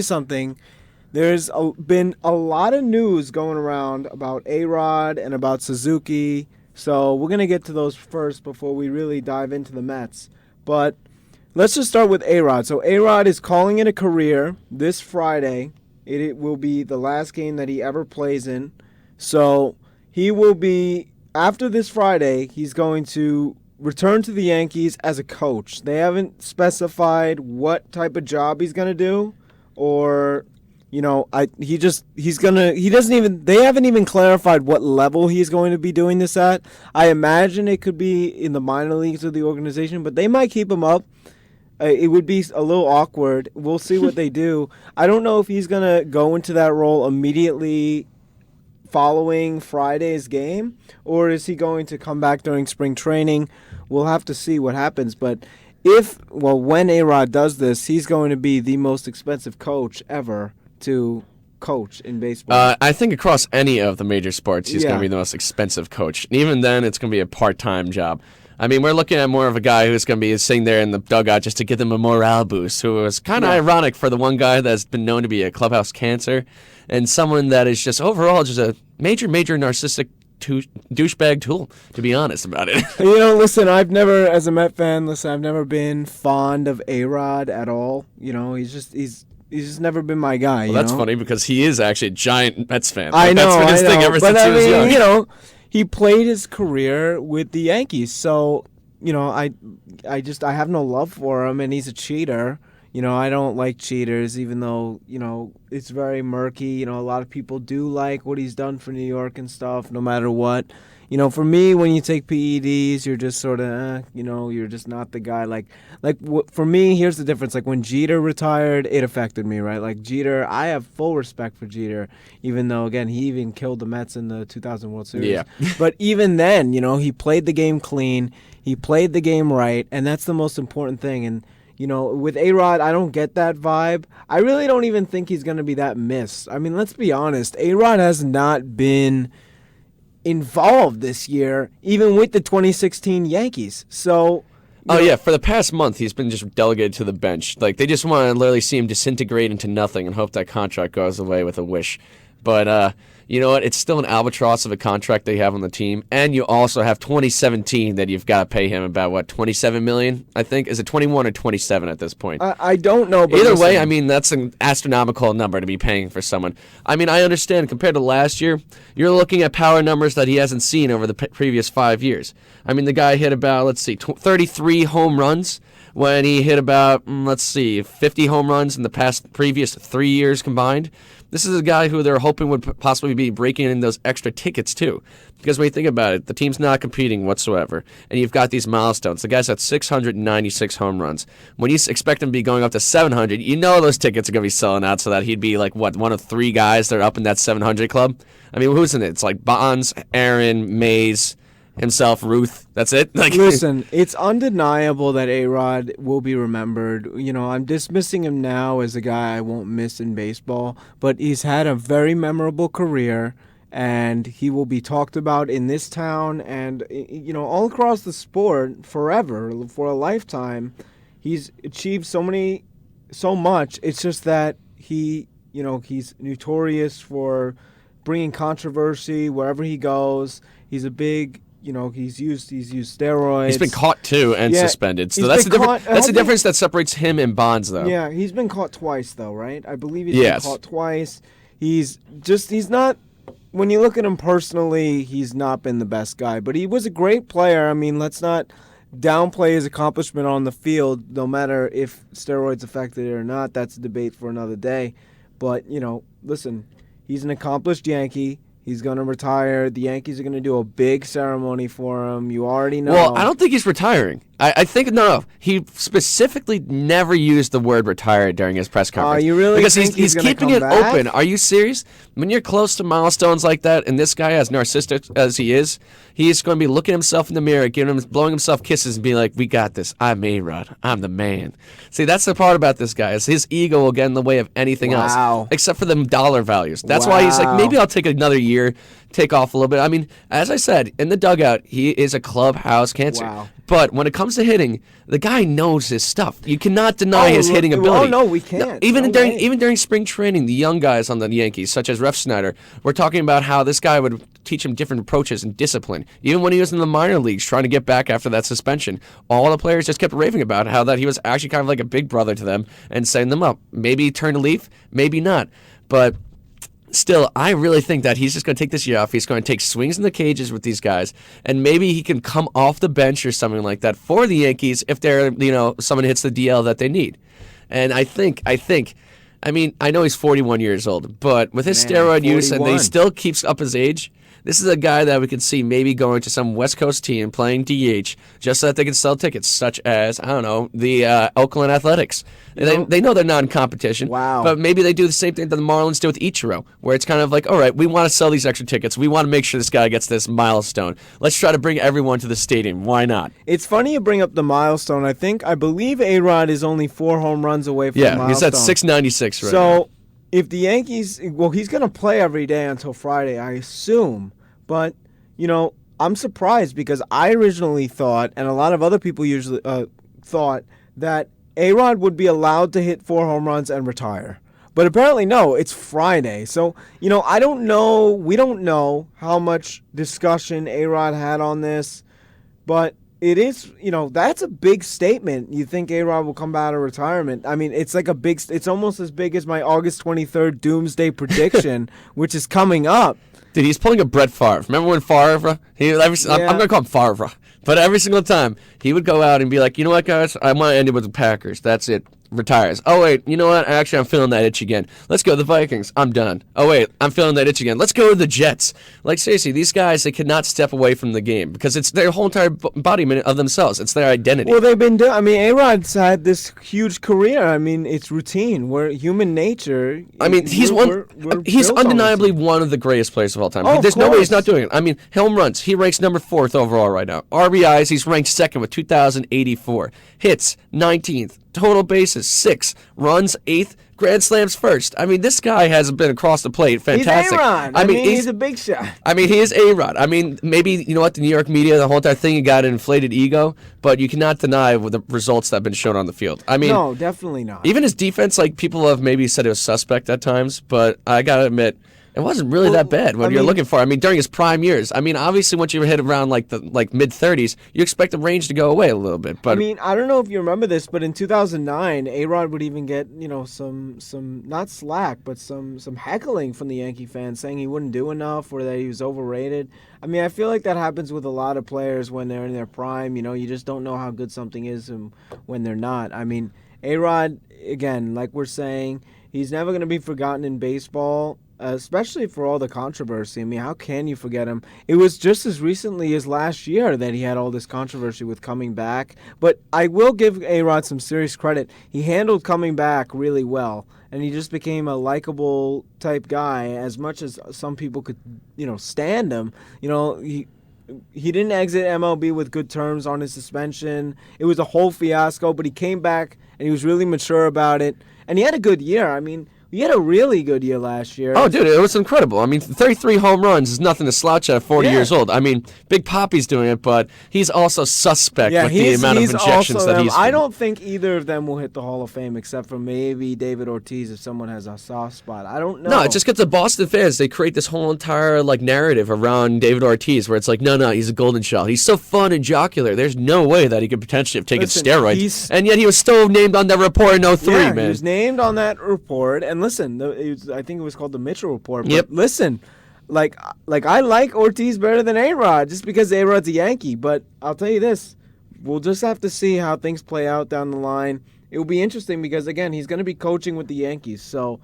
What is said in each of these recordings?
Something. Been a lot of news going around about Arod and about Suzuki, so we're gonna get to those first before we really dive into the Mets. But let's just start with Arod. So Arod is calling it a career this Friday. It will be the last game that he ever plays in. So he will be after this Friday. He's going to return to the Yankees as a coach. They haven't specified what type of job he's gonna do or he doesn't even they haven't even clarified what level he's going to be doing this at. I imagine it could be in the minor leagues of the organization, but they might keep him up. It would be a little awkward. We'll see what they do. I don't know if he's going to go into that role immediately following Friday's game, or is he going to come back during spring training? We'll have to see what happens, but when A-Rod does this, he's going to be the most expensive coach ever to coach in baseball. I think across any of the major sports, he's going to be the most expensive coach. And even then, it's going to be a part-time job. I mean, we're looking at more of a guy who's going to be sitting there in the dugout just to give them a morale boost, who was kind of ironic for the one guy that's been known to be a clubhouse cancer and someone that is just overall just a major narcissistic douchebag tool, to be honest about it. Listen, as a Met fan, I've never been fond of A-Rod at all. He's just never been my guy. Well, that's funny because he is actually a giant Mets fan. That's been his thing ever since he was young. He played his career with the Yankees, so I have no love for him, and he's a cheater. I don't like cheaters, even though, it's very murky. A lot of people do like what he's done for New York and stuff, no matter what. For me, when you take PEDs, you're just sort of, you're just not the guy. For me, here's the difference. Like, when Jeter retired, it affected me, right? Like, Jeter, I have full respect for Jeter, even though, again, he even killed the Mets in the 2000 World Series. Yeah. But even then, he played the game clean. He played the game right, and that's the most important thing. And, with A-Rod, I don't get that vibe. I really don't even think he's going to be that missed. I mean, let's be honest. A-Rod has not been involved this year, even with the 2016 Yankees. So, for the past month, he's been just delegated to the bench. Like, they just want to literally see him disintegrate into nothing and hope that contract goes away with a wish. But, you know what? It's still an albatross of a contract they have on the team. And you also have 2017 that you've got to pay him about, $27 million, I think? Is it 21 or 27 at this point? I don't know. But either way, I mean, that's an astronomical number to be paying for someone. I mean, I understand compared to last year, you're looking at power numbers that he hasn't seen over the previous 5 years. I mean, the guy hit about, 33 home runs when he hit about, 50 home runs in the previous 3 years combined. This is a guy who they're hoping would possibly be breaking in those extra tickets, too. Because when you think about it, the team's not competing whatsoever. And you've got these milestones. The guy's at 696 home runs. When you expect him to be going up to 700, you know those tickets are going to be selling out so that he'd be one of 3 guys that are up in that 700 club? I mean, who's in it? It's like Bonds, Aaron, Mays, himself, Ruth. That's it? Listen, it's undeniable that A-Rod will be remembered. I'm dismissing him now as a guy I won't miss in baseball, but he's had a very memorable career, and he will be talked about in this town and, all across the sport forever, for a lifetime. He's achieved so much. It's just that he's notorious for bringing controversy wherever he goes. He's a big... he's used steroids. He's been caught too and suspended. So that's the difference that separates him and Bonds, though. Yeah, he's been caught twice, though, right? I believe he's been caught twice. He's not. When you look at him personally, he's not been the best guy, but he was a great player. I mean, let's not downplay his accomplishment on the field, no matter if steroids affected it or not. That's a debate for another day. But listen, he's an accomplished Yankee. He's going to retire. The Yankees are going to do a big ceremony for him. You already know. Well, I don't think he's retiring. I think, no. He specifically never used the word retire during his press conference. You really because think he's keeping it open. Are you serious? When you're close to milestones like that, and this guy, as narcissistic as he is, he's going to be looking himself in the mirror, blowing himself kisses, and being like, we got this. I'm A-Rod. I'm the man. See, that's the part about this guy, is his ego will get in the way of anything else, except for the dollar values. That's why he's like, maybe I'll take another year, take off a little bit. I mean, as I said, in the dugout, he is a clubhouse cancer. Wow. But when it comes comes to hitting, the guy knows his stuff. You cannot deny his hitting ability. Oh no, we can't. Even during spring training, the young guys on the Yankees, such as Ref Snyder, were talking about how this guy would teach him different approaches and discipline. Even when he was in the minor leagues trying to get back after that suspension, all the players just kept raving about how that he was actually kind of like a big brother to them and setting them up. Maybe he turned a leaf, maybe not. But still, I really think that he's just going to take this year off. He's going to take swings in the cages with these guys, and maybe he can come off the bench or something like that for the Yankees if they're, someone hits the DL that they need. And I mean, I know he's 41 years old, but with his steroid use and he still keeps up his age, this is a guy that we could see maybe going to some West Coast team playing DH just so that they can sell tickets, such as, I don't know, the Oakland Athletics. They know they're not in competition, but maybe they do the same thing that the Marlins do with Ichiro, where it's kind of like, all right, we want to sell these extra tickets. We want to make sure this guy gets this milestone. Let's try to bring everyone to the stadium. Why not? It's funny you bring up the milestone. I believe Arod is only 4 home runs away from the milestone. Yeah, he's at 696 right now. So if the Yankees, he's going to play every day until Friday, I assume. But, I'm surprised because I originally thought, and a lot of other people usually thought, that Arod would be allowed to hit 4 home runs and retire. But apparently, no, it's Friday. So, I don't know. We don't know how much discussion Arod had on this. But it is, that's a big statement. You think Arod will come out of retirement. I mean, it's like it's almost as big as my August 23rd doomsday prediction, which is coming up. Dude, he's pulling a Brett Favre. Remember when Favre? I'm going to call him Favre. But every single time, he would go out and be like, you know what, guys? I want to end it with the Packers. That's it. Retires. Oh, wait, you know what? Actually, I'm feeling that itch again. Let's go to the Vikings. I'm done. Oh, wait, I'm feeling that itch again. Let's go to the Jets. Like, seriously, these guys, they cannot step away from the game because it's their whole entire embodiment of themselves. It's their identity. Well, they've been doing, A-Rod's had this huge career. I mean, it's routine. We're human nature. I mean, he's undeniably one of the greatest players of all time. Oh, There's no way he's not doing it. I mean, home runs, he ranks number 4th overall right now. RBIs, he's ranked 2nd with 2,084. Hits, 19th. Total bases, 6. Runs, 8th. Grand slams, 1st. I mean, this guy has been across the plate. Fantastic. He's A-Rod. I mean, he's a big shot. I mean, he is A-Rod. I mean, maybe, the New York media, the whole entire thing, you got an inflated ego, but you cannot deny the results that have been shown on the field. I mean, no, definitely not. Even his defense, like, people have maybe said it was suspect at times, but I got to admit, it wasn't really that bad what you're looking for. I mean, during his prime years. I mean, obviously, once you hit around like mid-30s, you expect the range to go away a little bit. But I mean, I don't know if you remember this, but in 2009, A-Rod would even get some not slack, but some heckling from the Yankee fans saying he wouldn't do enough or that he was overrated. I mean, I feel like that happens with a lot of players when they're in their prime. You just don't know how good something is when they're not. I mean, A-Rod, again, like we're saying, he's never going to be forgotten in baseball. Especially for all the controversy. I mean, how can you forget him? It was just as recently as last year that he had all this controversy with coming back. But I will give A-Rod some serious credit. He handled coming back really well, and he just became a likable type guy. As much as some people could, stand him, he didn't exit MLB with good terms on his suspension. It was a whole fiasco, but he came back and he was really mature about it. And he had a good year. I mean, he had a really good year last year. Oh, dude, it was incredible. I mean, 33 home runs is nothing to slouch at 40 years old. I mean, Big Papi's doing it, but he's also suspect with the amount of injections that he's... I don't think either of them will hit the Hall of Fame except for maybe David Ortiz if someone has a soft spot. I don't know. No, it just gets the Boston fans. They create this whole entire narrative around David Ortiz where it's like, no, he's a golden child. He's so fun and jocular. There's no way that he could potentially have taken steroids. And yet he was still named on that report in 03, man. He was named on that report, and listen, I think it was called the Mitchell Report. But yep. Listen, like I like Ortiz better than A-Rod just because A-Rod's a Yankee. But I'll tell you this, we'll just have to see how things play out down the line. It will be interesting because, again, he's going to be coaching with the Yankees. So,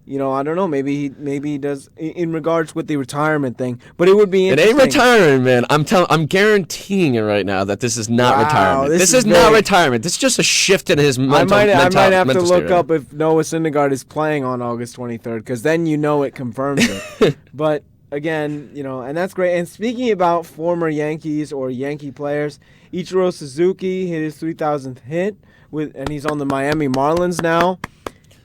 I don't know. Maybe he does in regards with the retirement thing. But it would be interesting. It ain't retiring, man. I'm guaranteeing it right now that this is not retirement. This is not retirement. This is just a shift in his mental. I might have to look state, up if Noah Syndergaard is playing on August 23rd because then it confirms it. But again, and that's great. And speaking about former Yankees or Yankee players, Ichiro Suzuki hit his 3,000th hit and he's on the Miami Marlins now.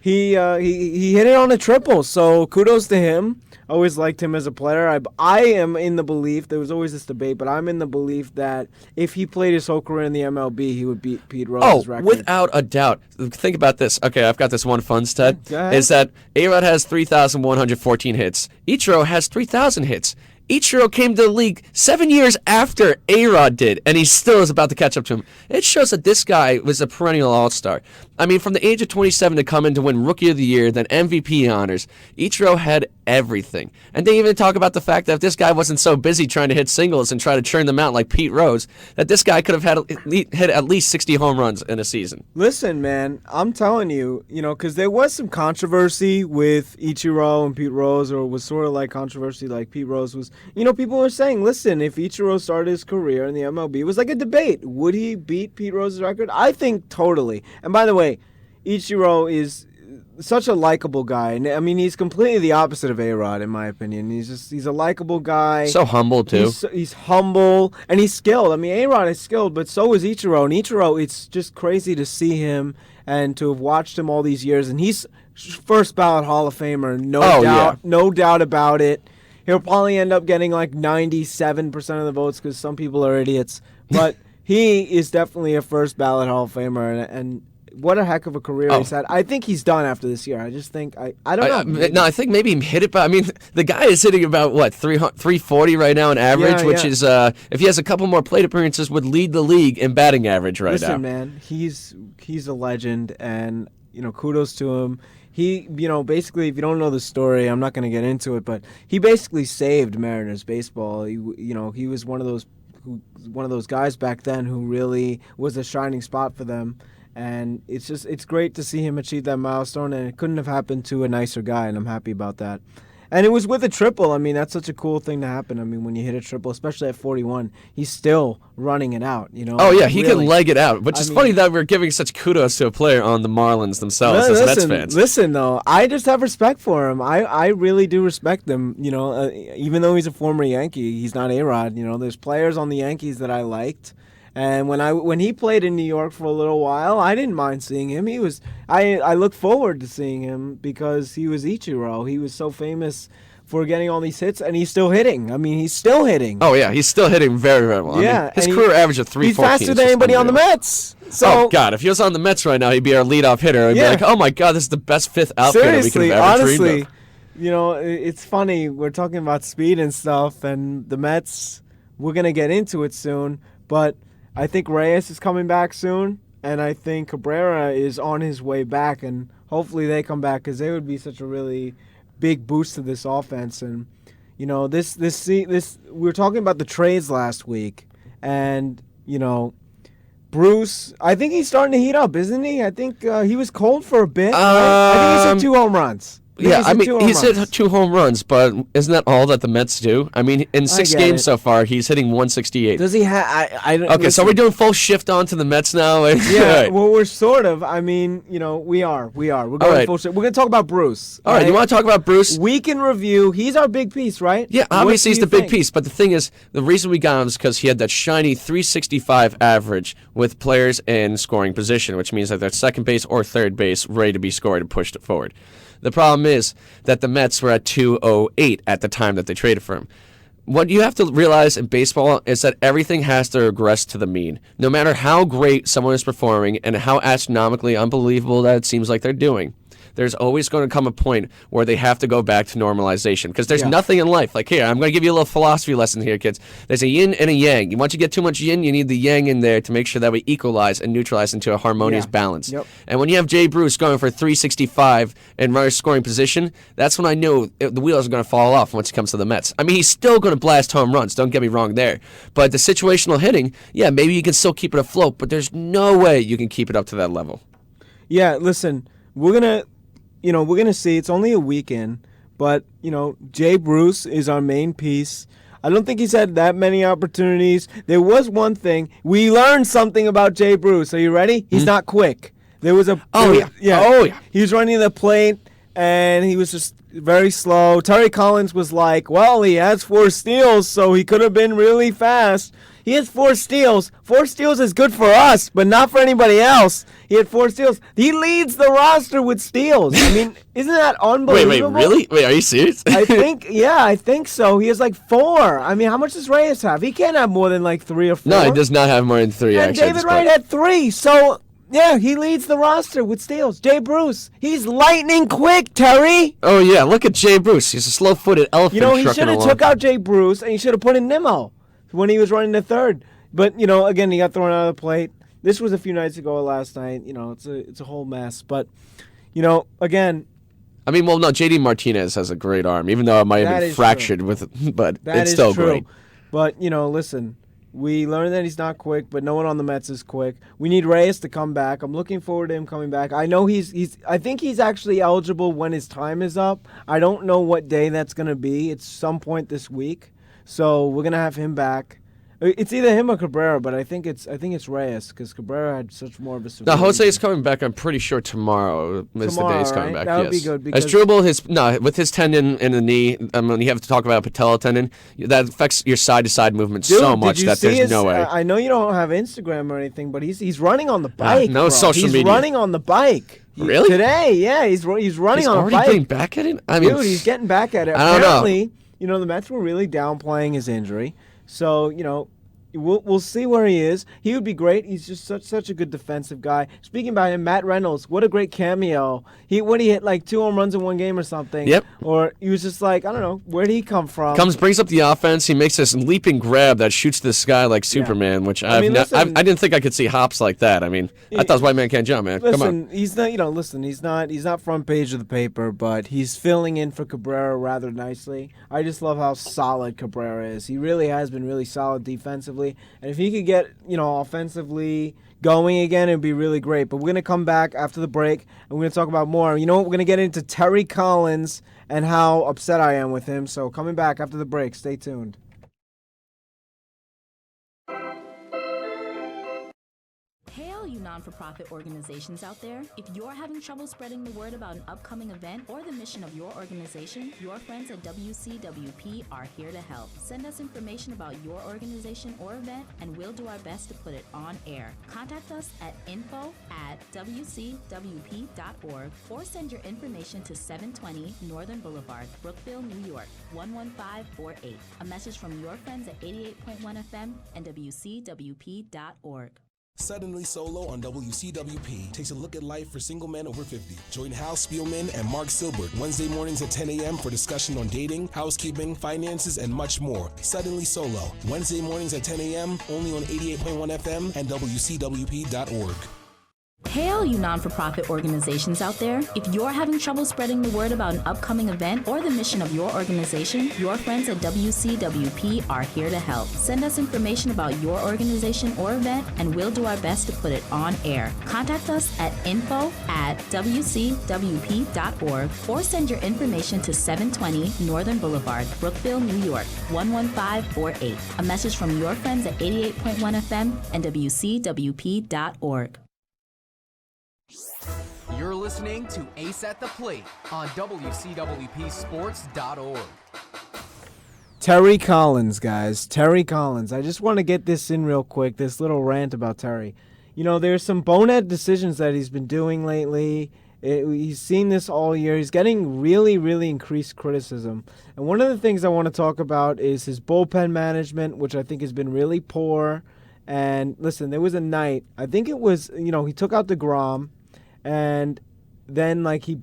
He hit it on a triple, so kudos to him. Always liked him as a player. I am in the belief, there was always this debate, but I'm in the belief that if he played his whole career in the MLB, he would beat Pete Rose's record. Without a doubt. Think about this. Okay, I've got this one fun stat. Go ahead. Is that Arod has 3,114 hits. Ichiro has 3,000 hits. Ichiro came to the league 7 years after A-Rod did, and he still is about to catch up to him. It shows that this guy was a perennial all-star. I mean, from the age of 27 to come in to win Rookie of the Year, then MVP honors, Ichiro had everything. And they even talk about the fact that if this guy wasn't so busy trying to hit singles and try to churn them out like Pete Rose, that this guy could have hit at least 60 home runs in a season. Listen, man, I'm telling you, because there was some controversy with Ichiro and Pete Rose, or it was sort of like controversy like Pete Rose was. People were saying, listen, if Ichiro started his career in the MLB, it was like a debate. Would he beat Pete Rose's record? I think totally. And by the way, Ichiro is such a likable guy. And I mean, he's completely the opposite of A-Rod, in my opinion. He's a likable guy. So humble, too. He's humble, and he's skilled. I mean, A-Rod is skilled, but so is Ichiro. And Ichiro, it's just crazy to see him and to have watched him all these years. And he's first ballot Hall of Famer, no doubt about it. He'll probably end up getting like 97% of the votes because some people are idiots. But he is definitely a first ballot Hall of Famer, and what a heck of a career he's had. I think he's done after this year. I just think, I don't know. No, I think maybe he hit it, but I mean, the guy is hitting about, 340 right now on average, which is, if he has a couple more plate appearances, would lead the league in batting average now. Listen, man, he's a legend, and, kudos to him. He, basically, if you don't know the story, I'm not going to get into it, but he basically saved Mariners baseball. He was one of those guys back then who really was a shining spot for them, and it's great to see him achieve that milestone, and it couldn't have happened to a nicer guy, and I'm happy about that. And it was with a triple. I mean, that's such a cool thing to happen. I mean, when you hit a triple, especially at 41, he's still running it out, Oh, yeah, he can leg it out. Which is funny that we're giving such kudos to a player on the Marlins themselves as Mets fans. Listen, though, I just have respect for him. I really do respect him. Even though he's a former Yankee, he's not A-Rod. There's players on the Yankees that I liked. And when he played in New York for a little while, I didn't mind seeing him. I look forward to seeing him because he was Ichiro. He was so famous for getting all these hits, and he's still hitting. I mean, he's still hitting. Oh, yeah, he's still hitting very, very well. Yeah, I mean, his career average of 314. He's faster than anybody on the Mets. So, oh, God, if he was on the Mets right now, he'd be our leadoff hitter. He'd be like, oh, my God, this is the best fifth outfielder we could have ever dreamed of. It's funny. We're talking about speed and stuff, and the Mets, we're going to get into it soon, but I think Reyes is coming back soon, and I think Cabrera is on his way back, and hopefully they come back because they would be such a really big boost to this offense. And this we were talking about the trades last week, and Bruce, I think he's starting to heat up, isn't he? I think he was cold for a bit. Right? I think he's hit 2 home runs. Yeah, he's hit 2 home runs, but isn't that all that the Mets do? I mean, in 6 games so far, he's hitting 168. Does he have? I don't. Okay, so we're doing full shift on to the Mets now. Yeah, right. Well, we're sort of. I mean, we are. We're going full shift. We're going to talk about Bruce. All right, you want to talk about Bruce? Week in review. He's our big piece, right? Yeah, obviously he's the big piece. But the thing is, the reason we got him is because he had that shiny 365 average with players in scoring position, which means that they're second base or third base ready to be scored and pushed forward. The problem is that the Mets were at 208 at the time that they traded for him. What you have to realize in baseball is that everything has to regress to the mean. No matter how great someone is performing and how astronomically unbelievable that it seems like they're doing, there's always going to come a point where they have to go back to normalization because there's nothing in life. Like, here, I'm going to give you a little philosophy lesson here, kids. There's a yin and a yang. Once you get too much yin, you need the yang in there to make sure that we equalize and neutralize into a harmonious balance. Yep. And when you have Jay Bruce going for 365 in runner scoring position, that's when I knew the wheels are going to fall off once it comes to the Mets. I mean, he's still going to blast home runs. Don't get me wrong there. But the situational hitting, maybe you can still keep it afloat, but there's no way you can keep it up to that level. Yeah, listen, we're going to see. It's only a weekend, but, Jay Bruce is our main piece. I don't think he's had that many opportunities. There was one thing. We learned something about Jay Bruce. Are you ready? He's not quick. There was a... Oh, yeah. He was running the plate, and he was just very slow. Terry Collins was like, well, he has 4 steals, so he could have been really fast. He has 4 steals. 4 steals is good for us, but not for anybody else. He had 4 steals. He leads the roster with steals. I mean, isn't that unbelievable? Wait, really? Wait, are you serious? I think so. He has like 4. I mean, how much does Reyes have? He can't have more than like 3 or 4. No, he does not have more than 3, and actually. David Wright had 3, so... Yeah, he leads the roster with steals. Jay Bruce, he's lightning quick, Terry. Oh, yeah, look at Jay Bruce. He's a slow-footed elephant. You know, he should have took out Jay Bruce, and he should have put in Nimmo when he was running the third. But, you know, again, he got thrown out of the plate. This was a few nights ago or last night. You know, it's a whole mess. But, you know, again... I mean, well, no, J.D. Martinez has a great arm, even though it might have been fractured but it's still great. But, you know, listen... We learned that he's not quick, but no one on the Mets is quick. We need Reyes to come back. I'm looking forward to him coming back. I know I think he's actually eligible when his time is up. I don't know what day that's going to be. It's some point this week. So we're going to have him back. It's either him or Cabrera, but I think it's Reyes because Cabrera had such more of a severe. Now Jose is coming back. I'm pretty sure tomorrow. Is the day he's coming back. That would yes. be good. As Struble, with his tendon in the knee. When you have to talk about patella tendon, that affects your side-to-side movement so much that there's no way. I know you don't have Instagram or anything, but he's running on the bike. No social media. He's running on the bike. Really? Today, yeah, he's running on the bike. He's already getting back at it. I mean, dude, he's getting back at it. Apparently, you know, the Mets were really downplaying his injury, so you know. We'll see where he is. He would be great. He's just such a good defensive guy. Speaking about him, Matt Reynolds, what a great cameo. He hit like 2 home runs in one game or something. Yep. Or he was just like, I don't know, where did he come from? Brings up the offense. He makes this leaping grab that shoots the sky like Superman, which I didn't think I could see hops like that. I mean, I thought White Man Can't Jump, man. Come on. He's not. He's not front page of the paper, but he's filling in for Cabrera rather nicely. I just love how solid Cabrera is. He really has been really solid defensively. And if he could get, offensively going again, it would be really great. But we're going to come back after the break, and we're going to talk about more. You know what? We're going to get into Terry Collins and how upset I am with him. So coming back after the break. Stay tuned. You non-for-profit organizations out there, if you're having trouble spreading the word about an upcoming event or the mission of your organization, your friends at WCWP are here to help. Send us information about your organization or event, and we'll do our best to put it on air. Contact us at info@wcwp.org or send your information to 720 Northern Boulevard, Brookville, New York, 11548. A message from your friends at 88.1 FM and WCWP.org. Suddenly Solo on WCWP takes a look at life for single men over 50. Join Hal Spielman and Mark Silbert Wednesday mornings at 10 a.m. for discussion on dating, housekeeping, finances, and much more. Suddenly Solo, Wednesday mornings at 10 a.m. only on 88.1 FM and WCWP.org. Hey, all you non-for-profit organizations out there, if you're having trouble spreading the word about an upcoming event or the mission of your organization, your friends at WCWP are here to help. Send us information about your organization or event, and we'll do our best to put it on air. Contact us at info@wcwp.org or send your information to 720 Northern Boulevard, Brookville, New York, 11548. A message from your friends at 88.1 FM and WCWP.org. You're listening to Ace at the Plate on WCWPSports.org. Terry Collins, guys. Terry Collins. I just want to get this in real quick, this little rant about Terry. You know, there's some bonehead decisions that he's been doing lately. He's seen this all year. He's getting really, really increased criticism. And one of the things I want to talk about is his bullpen management, which I think has been really poor. And listen, there was a night, I think it was, he took out DeGrom. And then, who did he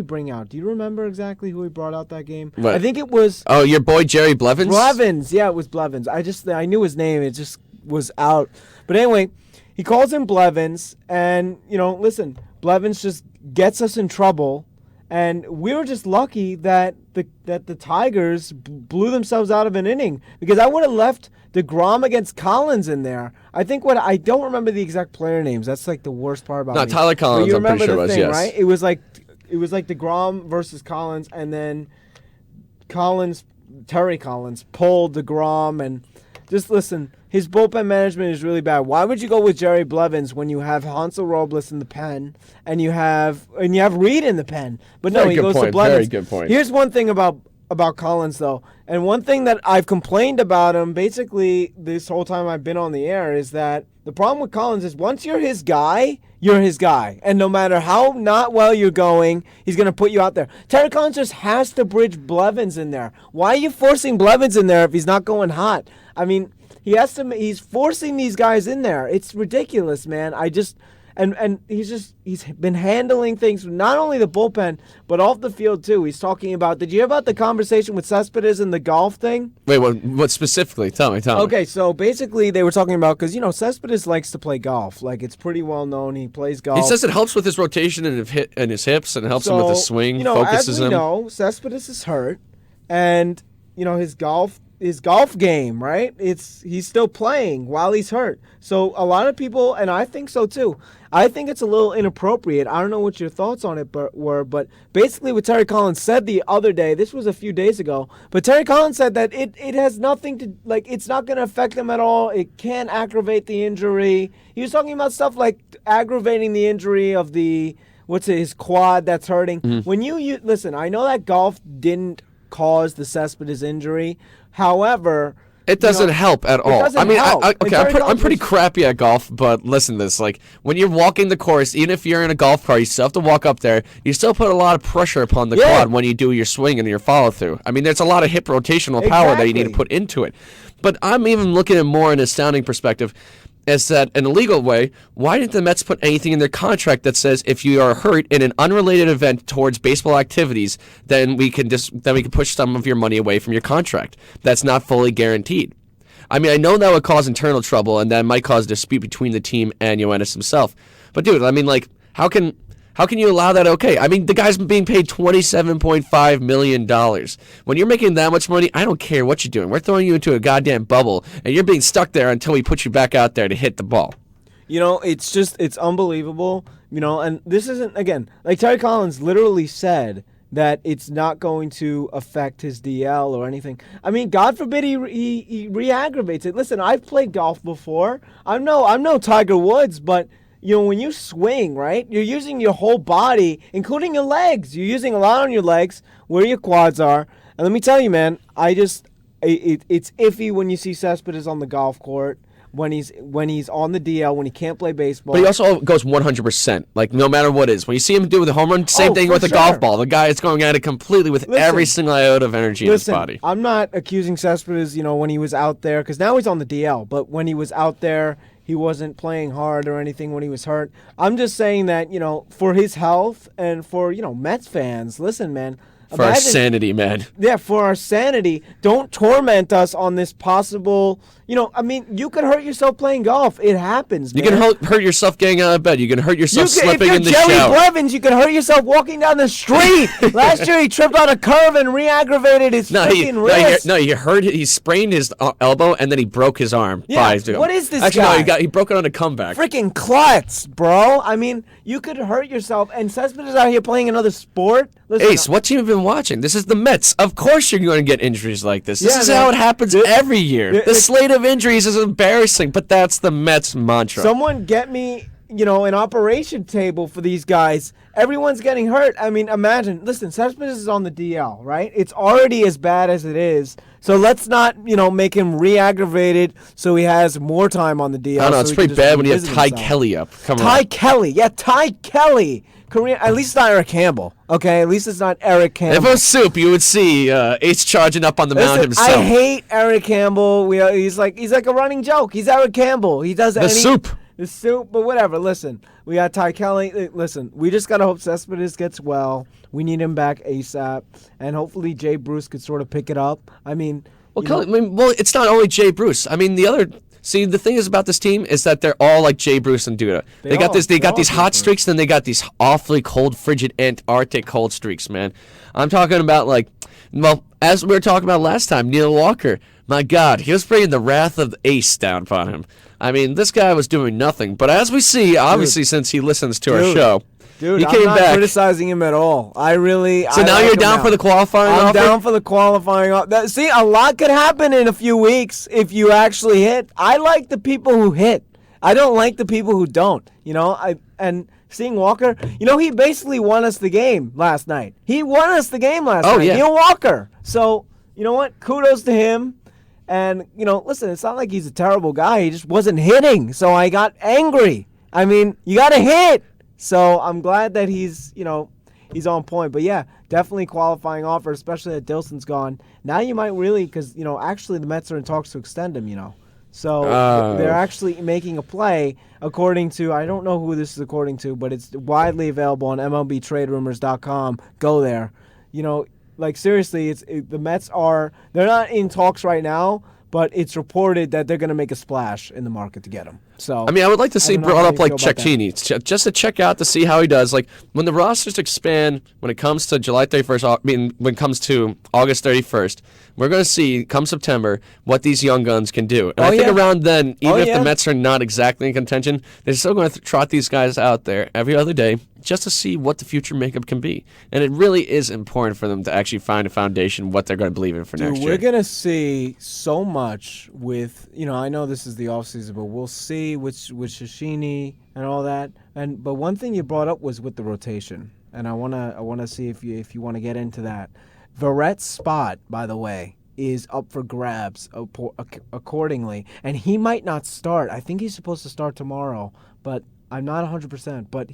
bring out? Do you remember exactly who he brought out that game? What? I think it was... Oh, your boy Jerry Blevins? Blevins. Yeah, it was Blevins. I knew his name. It just was out. But anyway, he calls him Blevins. And, listen, Blevins just gets us in trouble. And we were just lucky that the Tigers blew themselves out of an inning. Because I would have left DeGrom against Collins in there. I don't remember the exact player names. That's like the worst part about it. No, Tyler Collins, I'm pretty sure it was, yes. Right? It was like DeGrom versus Collins, and then Terry Collins pulled DeGrom, and just listen, his bullpen management is really bad. Why would you go with Jerry Blevins when you have Hansel Robles in the pen and you have Reed in the pen? But no, he goes to Blevins. Very good point. Here's one thing about about Collins, though. And one thing that I've complained about him basically this whole time I've been on the air is that the problem with Collins is once you're his guy, you're his guy. And no matter how not well you're going, he's going to put you out there. Terry Collins just has to bridge Blevins in there. Why are you forcing Blevins in there if he's not going hot? I mean, he's forcing these guys in there. It's ridiculous, man. And he's been handling things not only the bullpen but off the field too. He's talking about. Did you hear about the conversation with Cespedes and the golf thing? Wait, what specifically? Tell me. Okay, so basically they were talking about because Cespedes likes to play golf. Like it's pretty well known he plays golf. He says it helps with his rotation and his hips and helps him with his swing. Focuses as we him. know, Cespedes is hurt, and his golf game, right? He's still playing while he's hurt. So a lot of people, and I think so too, I think it's a little inappropriate. I don't know what your thoughts on it were, but basically what Terry Collins said the other day, this was a few days ago, but Terry Collins said that it has nothing to, like, it's not going to affect him at all. It can't aggravate the injury. He was talking about stuff like aggravating the injury of his quad that's hurting. Mm-hmm. When you listen, I know that golf didn't cause the Cespedes injury. However, it doesn't help at all. I'm pretty crappy at golf, but listen to this. Like, when you're walking the course, even if you're in a golf cart, you still have to walk up there. You still put a lot of pressure upon the quad when you do your swing and your follow-through. I mean, there's a lot of hip rotational power that you need to put into it. But I'm even looking at more in a sounding perspective. Is that in a legal way, why didn't the Mets put anything in their contract that says if you are hurt in an unrelated event towards baseball activities, then we can push some of your money away from your contract? That's not fully guaranteed. I mean, I know that would cause internal trouble, and that might cause a dispute between the team and Yoenis himself. But dude, I mean, like, how can you allow that? Okay, I mean, the guy's being paid $27.5 million. When you're making that much money, I don't care what you're doing. We're throwing you into a goddamn bubble, and you're being stuck there until we put you back out there to hit the ball. It's unbelievable. And this isn't, again, like Terry Collins literally said that it's not going to affect his DL or anything. I mean, God forbid he re-aggravates it. Listen, I've played golf before. I'm no Tiger Woods, but when you swing, right, you're using your whole body, including your legs. You're using a lot on your legs, where your quads are. And let me tell you, man, it's iffy when you see Cespedes on the golf court, when he's on the DL, when he can't play baseball. But he also goes 100%, like no matter what it is. When you see him do with a home run, same thing with a golf ball. The guy is going at it completely with every single iota of energy in his body. I'm not accusing Cespedes, when he was out there, because now he's on the DL, but when he was out there, he wasn't playing hard or anything when he was hurt. I'm just saying that, for his health and for, Mets fans, listen, man. For our sanity, man. Yeah, for our sanity. Don't torment us on this possible... you could hurt yourself playing golf. It happens, man. You can hurt yourself getting out of bed. You can hurt yourself slipping in the shower. If you're Jerry Blevins, you can hurt yourself walking down the street. Last year, he tripped on a curve and re-aggravated his freaking wrist. He sprained his elbow, and then he broke his arm. Yeah, what is this guy? No, he broke it on a comeback. Freaking klutz, bro. I mean, you could hurt yourself, and Cespedes is out here playing another sport. Listen, Ace, what team have you been watching? This is the Mets. Of course you're going to get injuries like this. This is how it happens every year. The slate of injuries is embarrassing, but that's the Mets mantra. Someone get me, an operation table for these guys. Everyone's getting hurt. I mean, imagine. Listen, Cespedes is on the DL, right? It's already as bad as it is. So let's not, make him re-aggravated so he has more time on the DL. I don't know. It's pretty bad when you have Ty Kelly up. Ty Kelly. Yeah, Ty Kelly. Korean, at least it's not Eric Campbell. Okay, at least it's not Eric Campbell. If it was Soup, you would see Ace charging up on the mound himself. I hate Eric Campbell. He's like a running joke. He's Eric Campbell. He does Soup. The Soup, but whatever. Listen, we got Ty Kelly. Listen, we just gotta hope Cespedes gets well. We need him back ASAP, and hopefully Jay Bruce could sort of pick it up. I mean, it's not only Jay Bruce. I mean, the thing is about this team is that they're all like Jay Bruce and Duda. They got these hot streaks, then they got these awfully cold, frigid Antarctic cold streaks, man. I'm talking about as we were talking about last time, Neil Walker. My God, he was bringing the wrath of the Ace down upon him. I mean, this guy was doing nothing. But as we see, obviously, since he listens to our show, he came back. I'm not criticizing him at all. So now you're down for the qualifying offer? I'm down for the qualifying offer. See, a lot could happen in a few weeks if you actually hit. I like the people who hit. I don't like the people who don't. And seeing Walker. He basically won us the game last night. He won us the game last night. Yeah. Neil Walker. So, you know what? Kudos to him. And, listen, it's not like he's a terrible guy. He just wasn't hitting. So I got angry. I mean, you got to hit. So I'm glad that he's on point. But, yeah, definitely qualifying offer, especially that Dilson's gone. Now you might really, because, actually the Mets are in talks to extend him, So they're actually making a play according to, I don't know who this is according to, but it's widely available on MLBTradeRumors.com. Go there. Seriously, the Mets they're not in talks right now, but it's reported that they're going to make a splash in the market to get him. So I would like to see brought up like Cecchini, just to check out to see how he does. Like when the rosters expand, when it comes to July 31st, when it comes to August 31st, we're going to see come September what these young guns can do. And I think around then, even if the Mets are not exactly in contention, they're still going to trot these guys out there every other day just to see what the future makeup can be. And it really is important for them to actually find a foundation what they're going to believe in for next year. We're going to see so much with, I know this is the offseason, but we'll see with Cecchini and all that. But one thing you brought up was with the rotation, and I want to see if you want to get into that. Verrett's spot, by the way, is up for grabs accordingly, and he might not start. I think he's supposed to start tomorrow, but I'm not 100%. But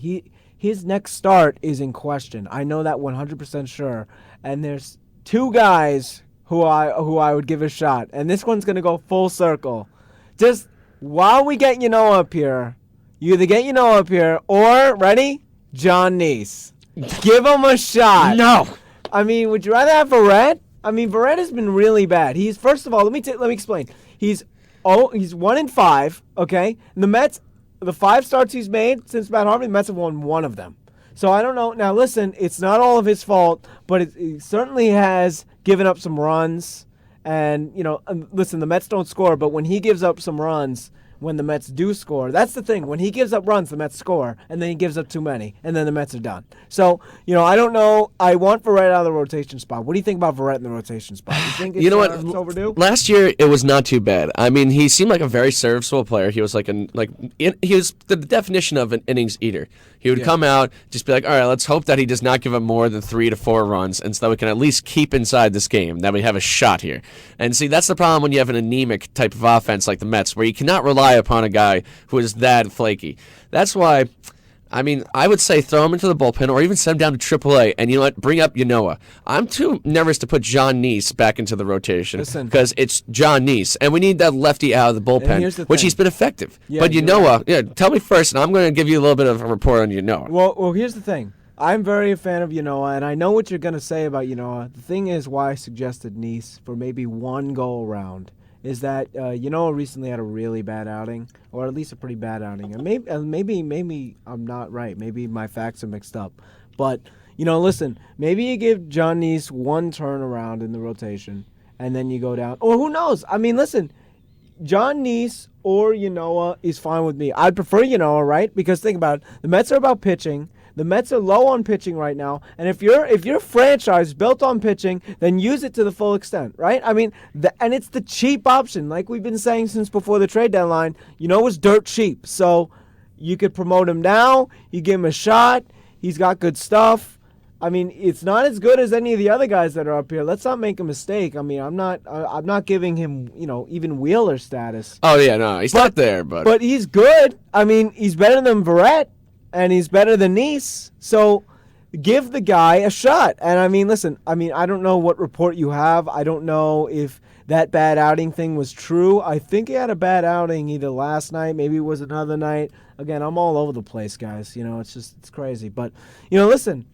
his next start is in question. I know that 100% sure. And there's two guys who I would give a shot, and this one's gonna go full circle. Just while we get up here, you either get up here or ready, John Neese. Give him a shot. No. I mean, would you rather have Verrett? I mean, Verrett has been really bad. He's first of all, let me explain. He's 1-5. Okay, and the Mets. The 5 starts he's made since Matt Harvey, the Mets have won one of them. So I don't know. Now, listen, it's not all of his fault, but it certainly has given up some runs. And, listen, the Mets don't score, but when he gives up some runs, when the Mets do score, that's the thing. When he gives up runs, the Mets score, and then he gives up too many, and then the Mets are done. So, I don't know. I want Verrett out of the rotation spot. What do you think about Verrett in the rotation spot? You think it's, it's overdue? Last year, it was not too bad. I mean, he seemed like a very serviceable player. He was he was the definition of an innings eater. He would come out, just be like, all right, let's hope that he does not give up more than 3 to 4 runs, and so that we can at least keep inside this game, that we have a shot here. And see, that's the problem when you have an anemic type of offense like the Mets, where you cannot rely upon a guy who is that flaky. That's why, I would say throw him into the bullpen or even send him down to AAA and, bring up Yanoa. I'm too nervous to put John Neese back into the rotation because it's John Neese, and we need that lefty out of the bullpen, which he's been effective. Yeah, but Yanoa, tell me first, and I'm going to give you a little bit of a report on Yanoa. Well, here's the thing. I'm very a fan of Yanoa, and I know what you're going to say about Yanoa. The thing is why I suggested Neese for maybe one go-around is that recently had a really bad outing, or at least a pretty bad outing. And maybe I'm not right. Maybe my facts are mixed up. But, listen, maybe you give John Neese one turnaround in the rotation, and then you go down. Or who knows? I mean, listen, John Neese or Yanoa is fine with me. I'd prefer Yanoa, right? Because think about it. The Mets are about pitching. The Mets are low on pitching right now, and if your franchise is built on pitching, then use it to the full extent, right? I mean, and it's the cheap option, like we've been saying since before the trade deadline. It's dirt cheap, so you could promote him now. You give him a shot. He's got good stuff. I mean, it's not as good as any of the other guys that are up here. Let's not make a mistake. I mean, I'm not giving him even Wheeler status. Oh yeah, no, he's not there, but he's good. I mean, he's better than Verrett. And he's better than Neese, so give the guy a shot. And listen, I don't know what report you have. I don't know if that bad outing thing was true. I think he had a bad outing either last night, maybe it was another night. Again, I'm all over the place, guys. It's crazy. But, listen,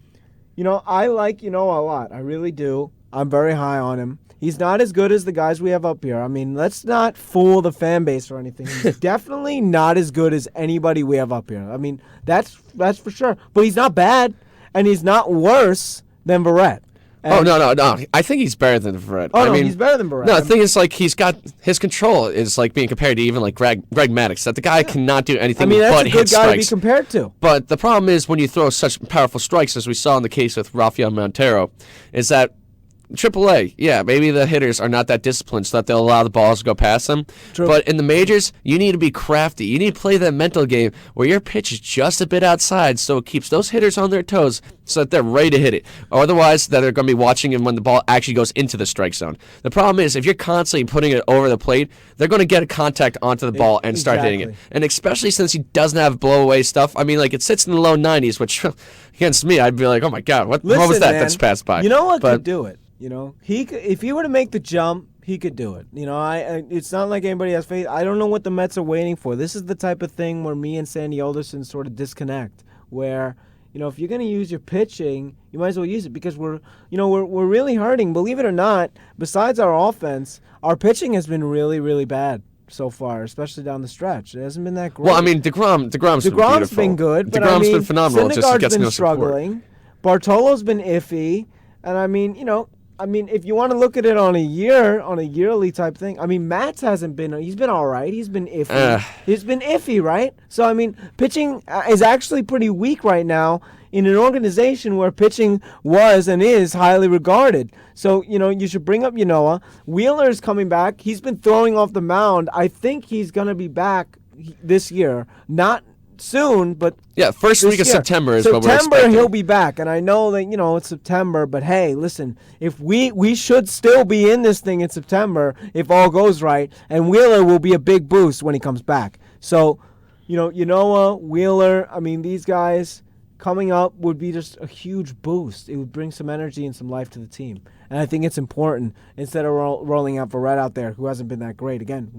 I like a lot. I really do. I'm very high on him. He's not as good as the guys we have up here. I mean, let's not fool the fan base or anything. He's definitely not as good as anybody we have up here. I mean, that's for sure. But he's not bad, and he's not worse than Verrett. And No. I think he's better than Verrett. He's better than Verrett. No, the thing is, he's got his control is being compared to even Greg Maddux. That the guy cannot do anything but hit strikes. That's a good guy to be compared to. But the problem is when you throw such powerful strikes, as we saw in the case with Rafael Montero, is that AAA, yeah, maybe the hitters are not that disciplined so that they'll allow the balls to go past them. True. But in the majors, you need to be crafty. You need to play that mental game where your pitch is just a bit outside so it keeps those hitters on their toes so that they're ready to hit it. Otherwise, that they're going to be watching him when the ball actually goes into the strike zone. The problem is if you're constantly putting it over the plate, they're going to get a contact onto the ball and start hitting it. And especially since he doesn't have blow-away stuff. I mean, like, it sits in the low 90s, which against me, I'd be like, oh, my God, what was that that's passed by? You know what could do it? You know, if he were to make the jump, he could do it. You know, it's not like anybody has faith. I don't know what the Mets are waiting for. This is the type of thing where me and Sandy Alderson sort of disconnect, where, you know, if you're going to use your pitching, you might as well use it because we're really hurting. Believe it or not, besides our offense, our pitching has been really, really bad so far, especially down the stretch. It hasn't been that great. Well, I mean, DeGrom's been good, but DeGrom's been phenomenal. Syndergaard's just gets been no struggling. support. Bartolo's been iffy. And I mean, you know, if you want to look at it on a yearly type thing, I mean, Matt's hasn't been, he's been all right. He's been iffy. He's been iffy, right? So, I mean, pitching is actually pretty weak right now in an organization where pitching was and is highly regarded. So, you know, you should bring up Yanoa. Wheeler's coming back. He's been throwing off the mound. I think he's going to be back this year. Not soon, but yeah, first week of September is what we're expecting. September he'll be back, and I know that, you know, it's September, but hey, listen, if we should still be in this thing in September if all goes right, and Wheeler will be a big boost when he comes back. So, you know, Wheeler, I mean, these guys coming up would be just a huge boost. It would bring some energy and some life to the team, and I think it's important instead of rolling out Verrett out there, who hasn't been that great. Again,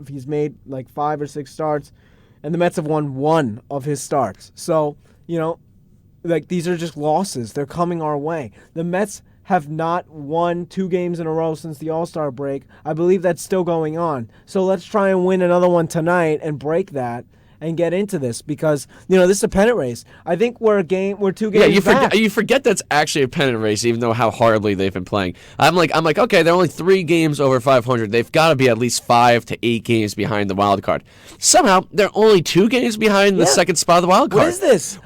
he's made like 5 or 6 starts. And the Mets have won 1 of his starts. So, you know, like, these are just losses. They're coming our way. The Mets have not won 2 games in a row since the All-Star break. I believe that's still going on. So let's try and win another one tonight and break that and get into this because, you know, this is a pennant race. I think we're 2 games back. You forget that's actually a pennant race, even though how horribly they've been playing. I'm like, okay, they're only 3 games over 500. They've got to be at least 5 to 8 games behind the wild card. Somehow, they're only 2 games behind the second spot of the wild card. What is this?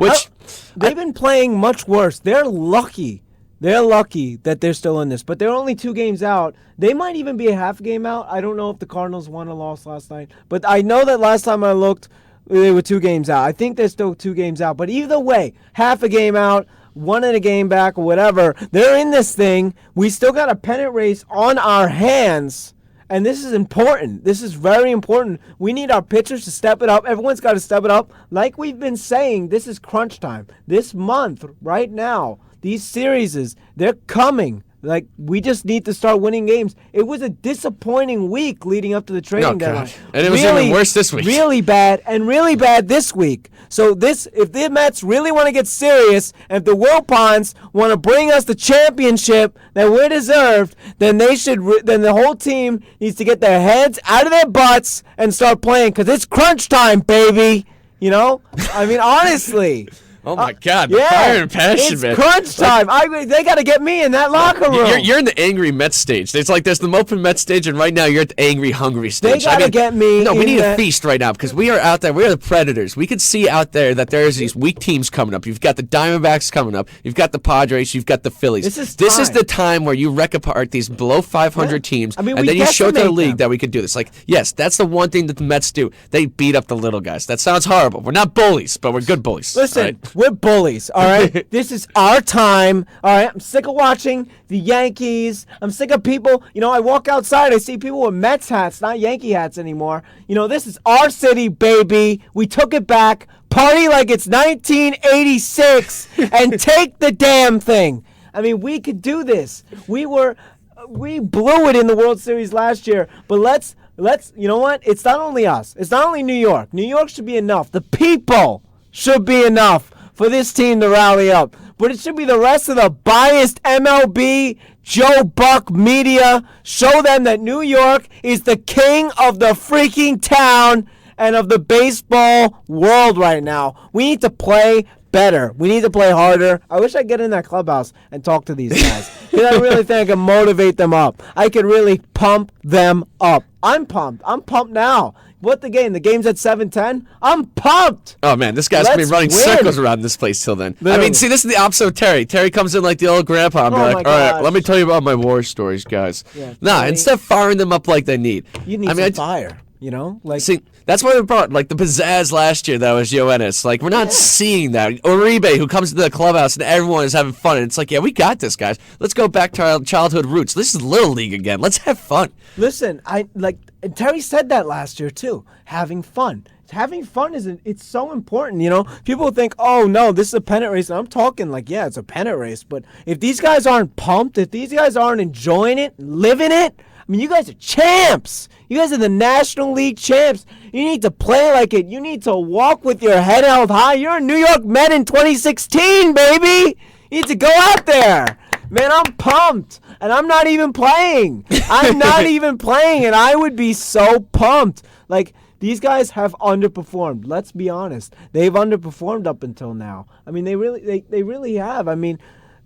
They've been playing much worse. They're lucky. They're lucky that they're still in this, but they're only 2 games out. They might even be a half game out. I don't know if the Cardinals won or lost last night, but I know that last time I looked, they were 2 games out. I think they're still 2 games out. But either way, half a game out, 1 and a game back, or whatever, they're in this thing. We still got a pennant race on our hands. And this is important. This is very important. We need our pitchers to step it up. Everyone's got to step it up. Like we've been saying, this is crunch time. This month, right now, these series, they're coming. Like, we just need to start winning games. It was a disappointing week leading up to the trading deadline. And it was even worse this week. Really bad, and really bad this week. So if the Mets really want to get serious, and if the Wilpons want to bring us the championship that we're deserved, then then the whole team needs to get their heads out of their butts and start playing, because it's crunch time, baby. You know? I mean, honestly. Oh, my God. The fire and passion, man. It's crunch time. They got to get me in that locker room. You're in the angry Mets stage. It's like there's the moping Mets stage, and right now you're at the angry, hungry stage. They got to get me. No, we need a feast right now because we are out there. We are the Predators. We can see out there that there's these weak teams coming up. You've got the Diamondbacks coming up. You've got the Padres. You've got the Phillies. This is the time where you wreck apart these below 500 teams, and then you show to the league that we could do this. Like, yes, that's the one thing that the Mets do. They beat up the little guys. That sounds horrible. We're not bullies, but we're good bullies. Listen, we're bullies. All right, this is our time. All right, I'm sick of watching the Yankees. I'm sick of people. You know, I walk outside, I see people with Mets hats, not Yankee hats anymore. You know, this is our city, baby. We took it back. Party like it's 1986 and take the damn thing. I mean, we could do this. We blew it in the World Series last year, but let's. You know what? It's not only us. It's not only New York. New York should be enough. The people should be enough for this team to rally up. But it should be the rest of the biased MLB, Joe Buck media. Show them that New York is the king of the freaking town and of the baseball world right now. We need to play better. We need to play harder. I wish I'd get in that clubhouse and talk to these guys. Because I really think I can motivate them up. I could really pump them up. I'm pumped. I'm pumped now. What the game? The game's at 7:10. I'm pumped. Oh man, this guy's gonna be running win. circles around this place till then. Literally. I mean, see, this is the opposite of Terry. Terry comes in like the old grandpa and be Oh like, my "All right, gosh. let me tell you about my war stories, guys." Yeah, nah, Terry- instead of firing them up like they need. You need some fire. You know, like See, that's why we brought like the pizzazz last year. That was Ioannis. Like we're not seeing that. Uribe, who comes to the clubhouse and everyone is having fun, and it's like, yeah, we got this, guys. Let's go back to our childhood roots. This is Little League again. Let's have fun. Listen, and Terry said that last year too. Having fun. Having fun it's so important, you know. People think, oh no, this is a pennant race. And I'm talking like, yeah, it's a pennant race. But if these guys aren't pumped, if these guys aren't enjoying it, living it, I mean, you guys are champs. You guys are the National League champs. You need to play like it. You need to walk with your head held high. You're a New York Met in 2016, baby. You need to go out there. Man, I'm pumped. And I'm not even playing. I'm not even playing. And I would be so pumped. Like, these guys have underperformed. Let's be honest. They've underperformed up until now. I mean, they really have. I mean,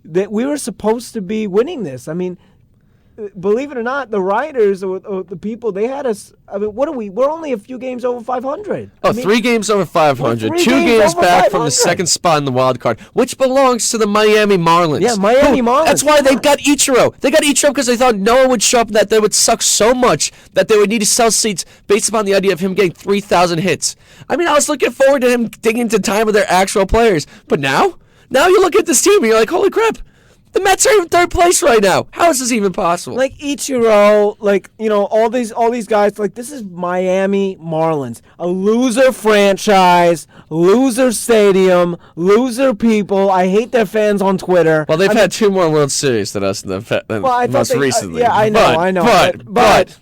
we were supposed to be winning this. I mean, believe it or not, the writers or the people, they had us. I mean, what are we? We're only a few games over 500. Oh, I mean, 3 games over 500. we're 3 2 games games over back from 500. the second spot in the wild card, which belongs to the Miami Marlins. Yeah, Miami Marlins. That's why they got Ichiro. They got Ichiro because they thought no one would show up, that they would suck so much that they would need to sell seats based upon the idea of him getting 3,000 hits. I mean, I was looking forward to him digging into time with their actual players. But now you look at this team and you're like, holy crap. The Mets are in 3rd place right now. How is this even possible? Like Ichiro, like, you know, all these guys, like, this is Miami Marlins, a loser franchise, loser stadium, loser people. I hate their fans on Twitter. Well, they've had 2 more World Series than us than most recently. Yeah, I know.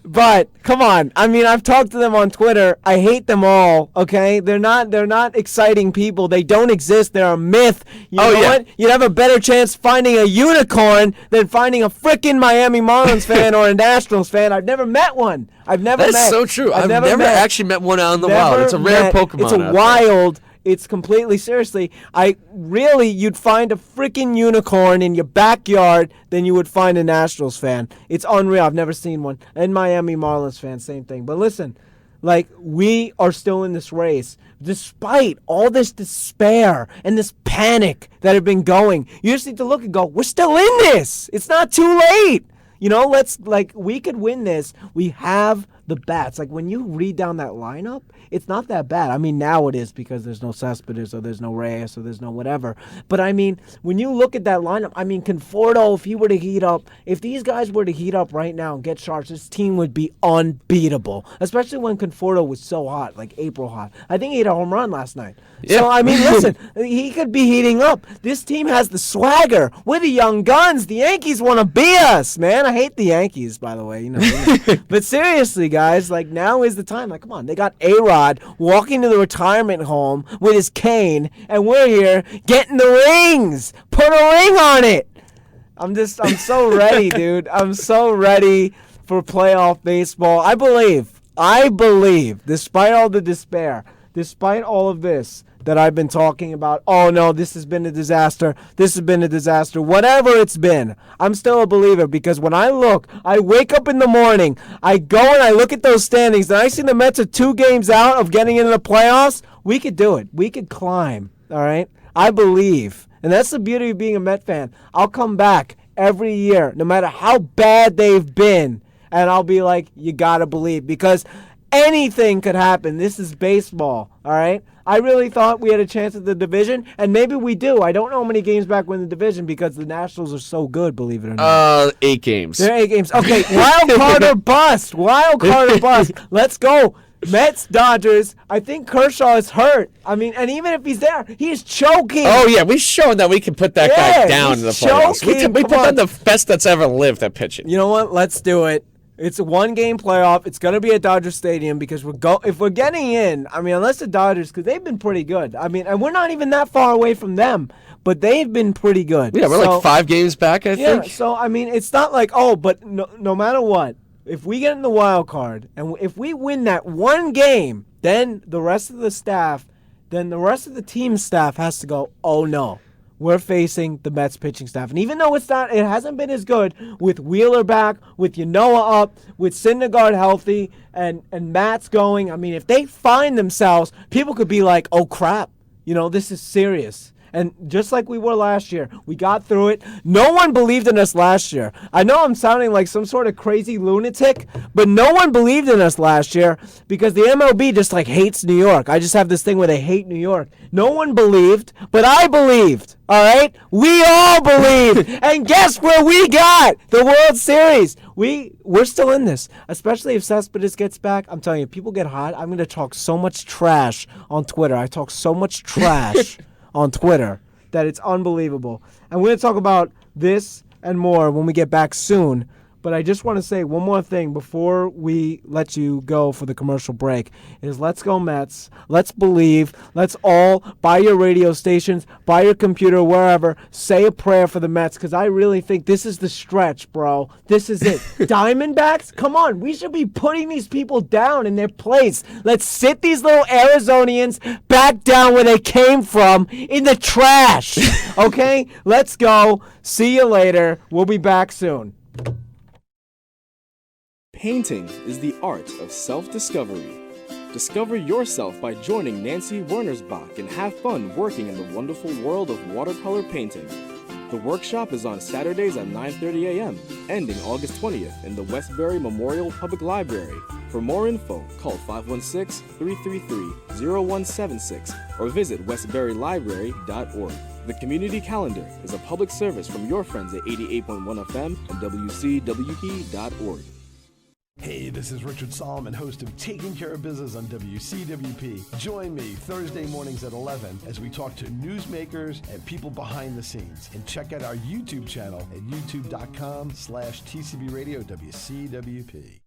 But come on. I mean, I've talked to them on Twitter. I hate them all. Okay, they're not exciting people. They don't exist. They're a myth. You know what? You'd have a better chance finding a unicorn than finding a frickin' Miami Marlins fan or a Nationals fan. I've never met one. That's so true. I've never actually met one out in the wild. It's a rare Pokemon. It's a wild. It's completely, seriously, you'd find a freaking unicorn in your backyard than you would find a Nationals fan. It's unreal. I've never seen one. And Miami Marlins fan, same thing. But listen, like, we are still in this race. Despite all this despair and this panic that have been going, you just need to look and go, we're still in this. It's not too late. You know, we could win this. We have the bats. Like, when you read down that lineup, it's not that bad. I mean, now it is because there's no Cespedes or there's no Reyes or there's no whatever. But, I mean, when you look at that lineup, I mean, Conforto, if he were to heat up, if these guys were to heat up right now and get sharps, this team would be unbeatable, especially when Conforto was so hot, like April hot. I think he hit a home run last night. Yeah. So, I mean, listen, he could be heating up. This team has the swagger. We're the young guns. The Yankees want to be us, man. I hate the Yankees, by the way. You know. But seriously, guys, like, now is the time. Like, come on. They got Arod walking to the retirement home with his cane, and we're here getting the rings. Put a ring on it. I'm so ready, dude. I'm so ready for playoff baseball. I believe, despite all the despair, despite all of this that I've been talking about, oh no, this has been a disaster, whatever it's been, I'm still a believer, because when I wake up in the morning, I go and I look at those standings, and I see the Mets are 2 games out of getting into the playoffs. We could do it. We could climb, all right? I believe. And that's the beauty of being a Met fan. I'll come back every year, no matter how bad they've been, and I'll be like, you gotta believe, because anything could happen. This is baseball, all right? I really thought we had a chance at the division, and maybe we do. I don't know how many games back we're in the division because the Nationals are so good, believe it or not. 8 games. They're 8 games. Okay, wild card or bust. Wild card or bust. Let's go. Mets, Dodgers. I think Kershaw is hurt. I mean, and even if he's there, he's choking. Oh, yeah, we've shown that we can put that guy down in the playoffs. We put on the best that's ever lived at pitching. You know what? Let's do it. It's a 1-game playoff. It's going to be at Dodger Stadium because if we're getting in, I mean, unless the Dodgers, because they've been pretty good. I mean, and we're not even that far away from them, but they've been pretty good. Yeah, we're like 5 games back, I think. Yeah, so, I mean, it's not like, but no matter what, if we get in the wild card and if we win that 1 game, then the rest of the staff, then the rest of the team staff has to go, oh no, we're facing the Mets pitching staff. And even though it hasn't been as good with Wheeler back, with Yanoa up, with Syndergaard healthy, and Matt's going, I mean, if they find themselves, people could be like, oh crap, this is serious. And just like we were last year, we got through it. No one believed in us last year. I know I'm sounding like some sort of crazy lunatic, but no one believed in us last year because the MLB just hates New York. I just have this thing where they hate New York. No one believed, but I believed. All right? We all believed. And guess where we got? The World Series. We're still in this, especially if Cespedes gets back. I'm telling you, people get hot. I'm going to talk so much trash on Twitter. I talk so much trash on Twitter that it's unbelievable. And we're going to talk about this and more when we get back soon. But I just want to say one more thing before we let you go for the commercial break is let's go Mets. Let's believe. Let's all buy your radio stations, buy your computer, wherever. Say a prayer for the Mets because I really think this is the stretch, bro. This is it. Diamondbacks? Come on. We should be putting these people down in their place. Let's sit these little Arizonians back down where they came from in the trash. Okay? Let's go. See you later. We'll be back soon. Painting is the art of self-discovery. Discover yourself by joining Nancy Wernersbach and have fun working in the wonderful world of watercolor painting. The workshop is on Saturdays at 9:30 a.m., ending August 20th in the Westbury Memorial Public Library. For more info, call 516-333-0176 or visit westburylibrary.org. The Community Calendar is a public service from your friends at 88.1 FM and WCWP.org. Hey, this is Richard Solomon, host of Taking Care of Business on WCWP. Join me Thursday mornings at 11 as we talk to newsmakers and people behind the scenes. And check out our YouTube channel at youtube.com/TCB Radio WCWP.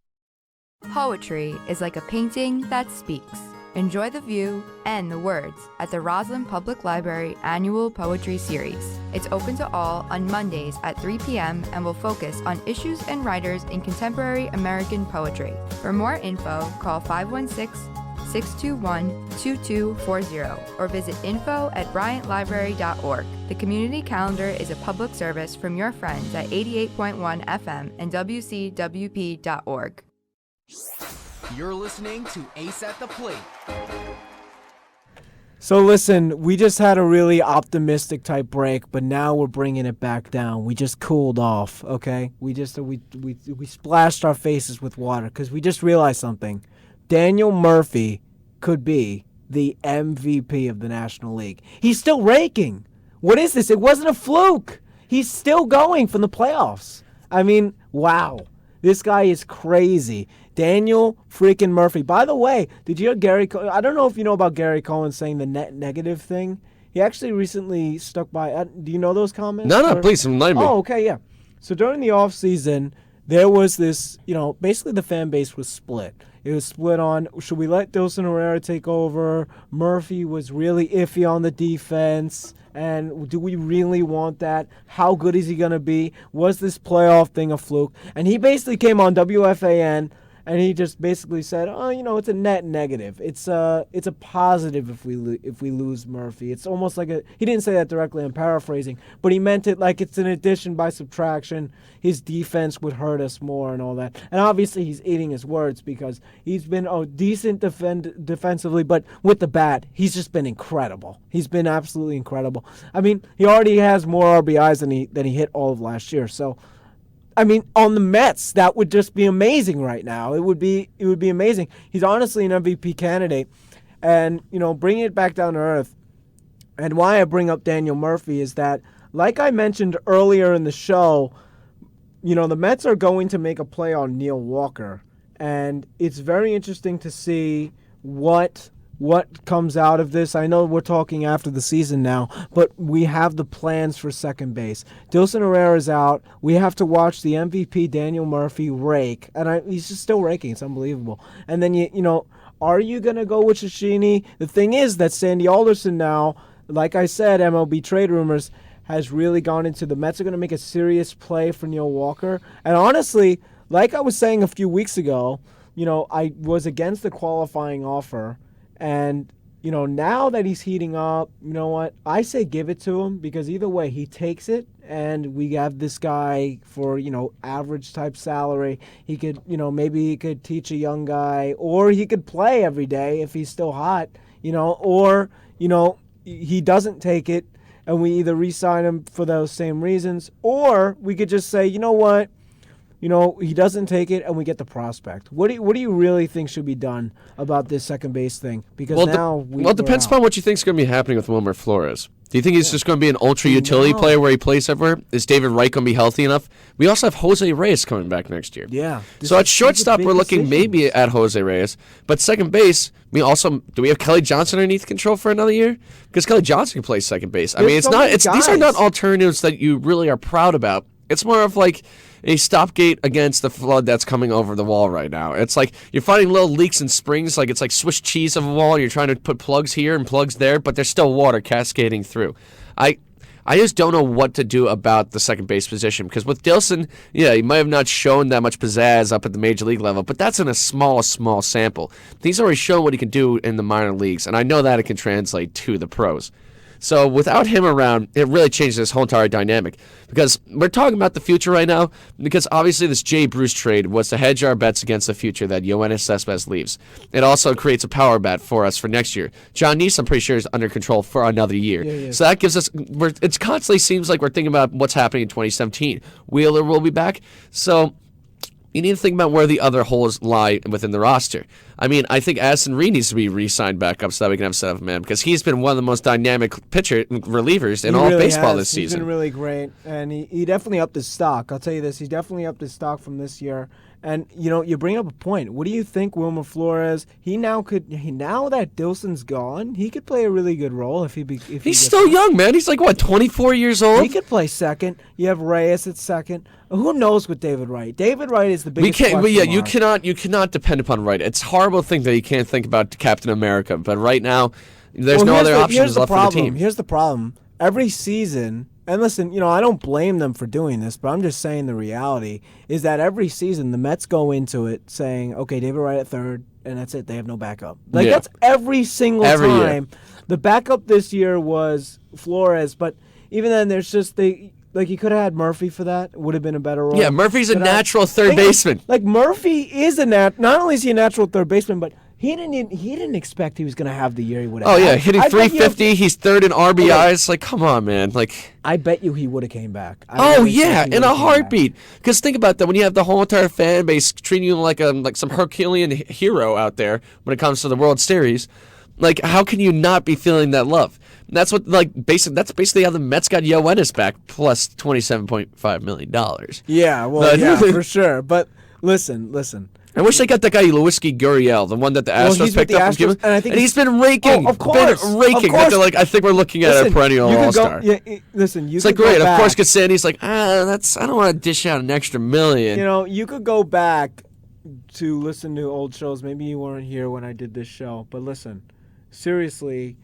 Poetry is like a painting that speaks. Enjoy the view and the words at the Roslyn Public Library Annual Poetry Series. It's open to all on Mondays at 3 p.m. and will focus on issues and writers in contemporary American poetry. For more info, call 516-621-2240 or visit info@bryantlibrary.org. The Community Calendar is a public service from your friends at 88.1 FM and WCWP.org. You're listening to Ace at the Plate. So listen, we just had a really optimistic type break, but now we're bringing it back down. We just cooled off, okay? We splashed our faces with water because we just realized something. Daniel Murphy could be the MVP of the National League. He's still raking. What is this? It wasn't a fluke. He's still going from the playoffs. I mean, wow. This guy is crazy. Daniel freaking Murphy. By the way, did you hear Gary Cohen? I don't know if you know about Gary Cohen saying the net negative thing. He actually recently stuck by. Do you know those comments? No, please enlighten me. Oh, okay, yeah. So during the offseason, there was this, basically the fan base was split. It was split on, should we let Dilson Herrera take over? Murphy was really iffy on the defense. And do we really want that? How good is he going to be? Was this playoff thing a fluke? And he basically came on WFAN and he just basically said, it's a net negative. It's a positive if we lose Murphy. It's almost like he didn't say that directly, I'm paraphrasing, but he meant it like it's an addition by subtraction. His defense would hurt us more and all that. And obviously he's eating his words because he's been decent defensively, but with the bat, he's just been incredible. He's been absolutely incredible. I mean, he already has more RBIs than he hit all of last year. So I mean, on the Mets, that would just be amazing right now. It would be amazing. He's honestly an MVP candidate. And, bringing it back down to earth, and why I bring up Daniel Murphy is that, like I mentioned earlier in the show, the Mets are going to make a play on Neil Walker. And it's very interesting to see what comes out of this. I know we're talking after the season now, but we have the plans for second base. Dilson Herrera's out. We have to watch the MVP Daniel Murphy rake, and he's just still raking. It's unbelievable. And then are you gonna go with Shishini? The thing is that Sandy Alderson now, like I said, MLB trade rumors has really gone into the Mets are gonna make a serious play for Neil Walker. And honestly, like I was saying a few weeks ago, I was against the qualifying offer. And now that he's heating up, you know what? I say give it to him because either way, he takes it, and we have this guy for, average type salary. He could, maybe he could teach a young guy, or he could play every day if he's still hot, or, he doesn't take it, and we either re-sign him for those same reasons, or we could just say, you know what? He doesn't take it, and we get the prospect. What do you really think should be done about this second base thing? Because it depends upon what you think is going to be happening with Wilmer Flores. Do you think he's just going to be an ultra utility player where he plays everywhere? Is David Wright going to be healthy enough? We also have Jose Reyes coming back next year. Yeah. So at shortstop, we're looking maybe at Jose Reyes, but second base, do we have Kelly Johnson underneath control for another year? Because Kelly Johnson can play second base. I mean, these are not alternatives that you really are proud about. It's more of like a stopgate against the flood that's coming over the wall right now. It's like you're finding little leaks and springs, like it's like Swiss cheese of a wall. You're trying to put plugs here and plugs there, but there's still water cascading through. I just don't know what to do about the second base position because with Dilson, he might have not shown that much pizzazz up at the major league level, but that's in a small sample. He's already shown what he can do in the minor leagues, and I know that it can translate to the pros. So without him around, it really changes this whole entire dynamic because we're talking about the future right now because obviously this Jay Bruce trade was to hedge our bets against the future that Yoenis Cespedes leaves. It also creates a power bet for us for next year. John Neese, I'm pretty sure, is under control for another year. Yeah. So that gives us, it constantly seems like we're thinking about what's happening in 2017. Wheeler will be back. So you need to think about where the other holes lie within the roster. I mean, I think Addison Reed needs to be re-signed back up so that we can have 7-man because he's been one of the most dynamic relievers in all of baseball this season. He's been really great, and he definitely upped his stock. I'll tell you this, he definitely upped his stock from this year. And, you bring up a point. What do you think Wilmer Flores, now that Dilson's gone, he could play a really good role if he's still young, man. He's like, 24 years old? He could play second. You have Reyes at second. Who knows with David Wright? David Wright is the biggest question mark. You cannot depend upon Wright. It's horrible to think that you can't think about Captain America, but right now, there's no other options left for the team. Here's the problem. Every season, and listen, I don't blame them for doing this, but I'm just saying the reality is that every season the Mets go into it saying, okay, David Wright at third, and that's it. They have no backup. That's every single time. Year. The backup this year was Flores, but even then there's just you could have had Murphy for that. It would have been a better role. Yeah, Murphy's a natural third baseman. Murphy is not only is he a natural third baseman, but he didn't expect he was going to have the year he would have. Oh, yeah, hitting 350. He's third in RBIs. Okay. Come on, man. I bet you he would have came back. In a heartbeat. Because think about that. When you have the whole entire fan base treating you like some Herculean hero out there when it comes to the World Series, how can you not be feeling that love? And that's what that's basically how the Mets got Yoenis back plus $27.5 million. Yeah, for sure. But listen. I wish they got that guy Lewinsky Gurriel, the one that the Astros picked up from Cuba. And he's been raking. Of course. I think we're looking at a perennial all-star. It's great. Of course, Cassandi's I don't want to dish out an extra $1 million. You could go back to listen to old shows. Maybe you weren't here when I did this show, but listen, seriously,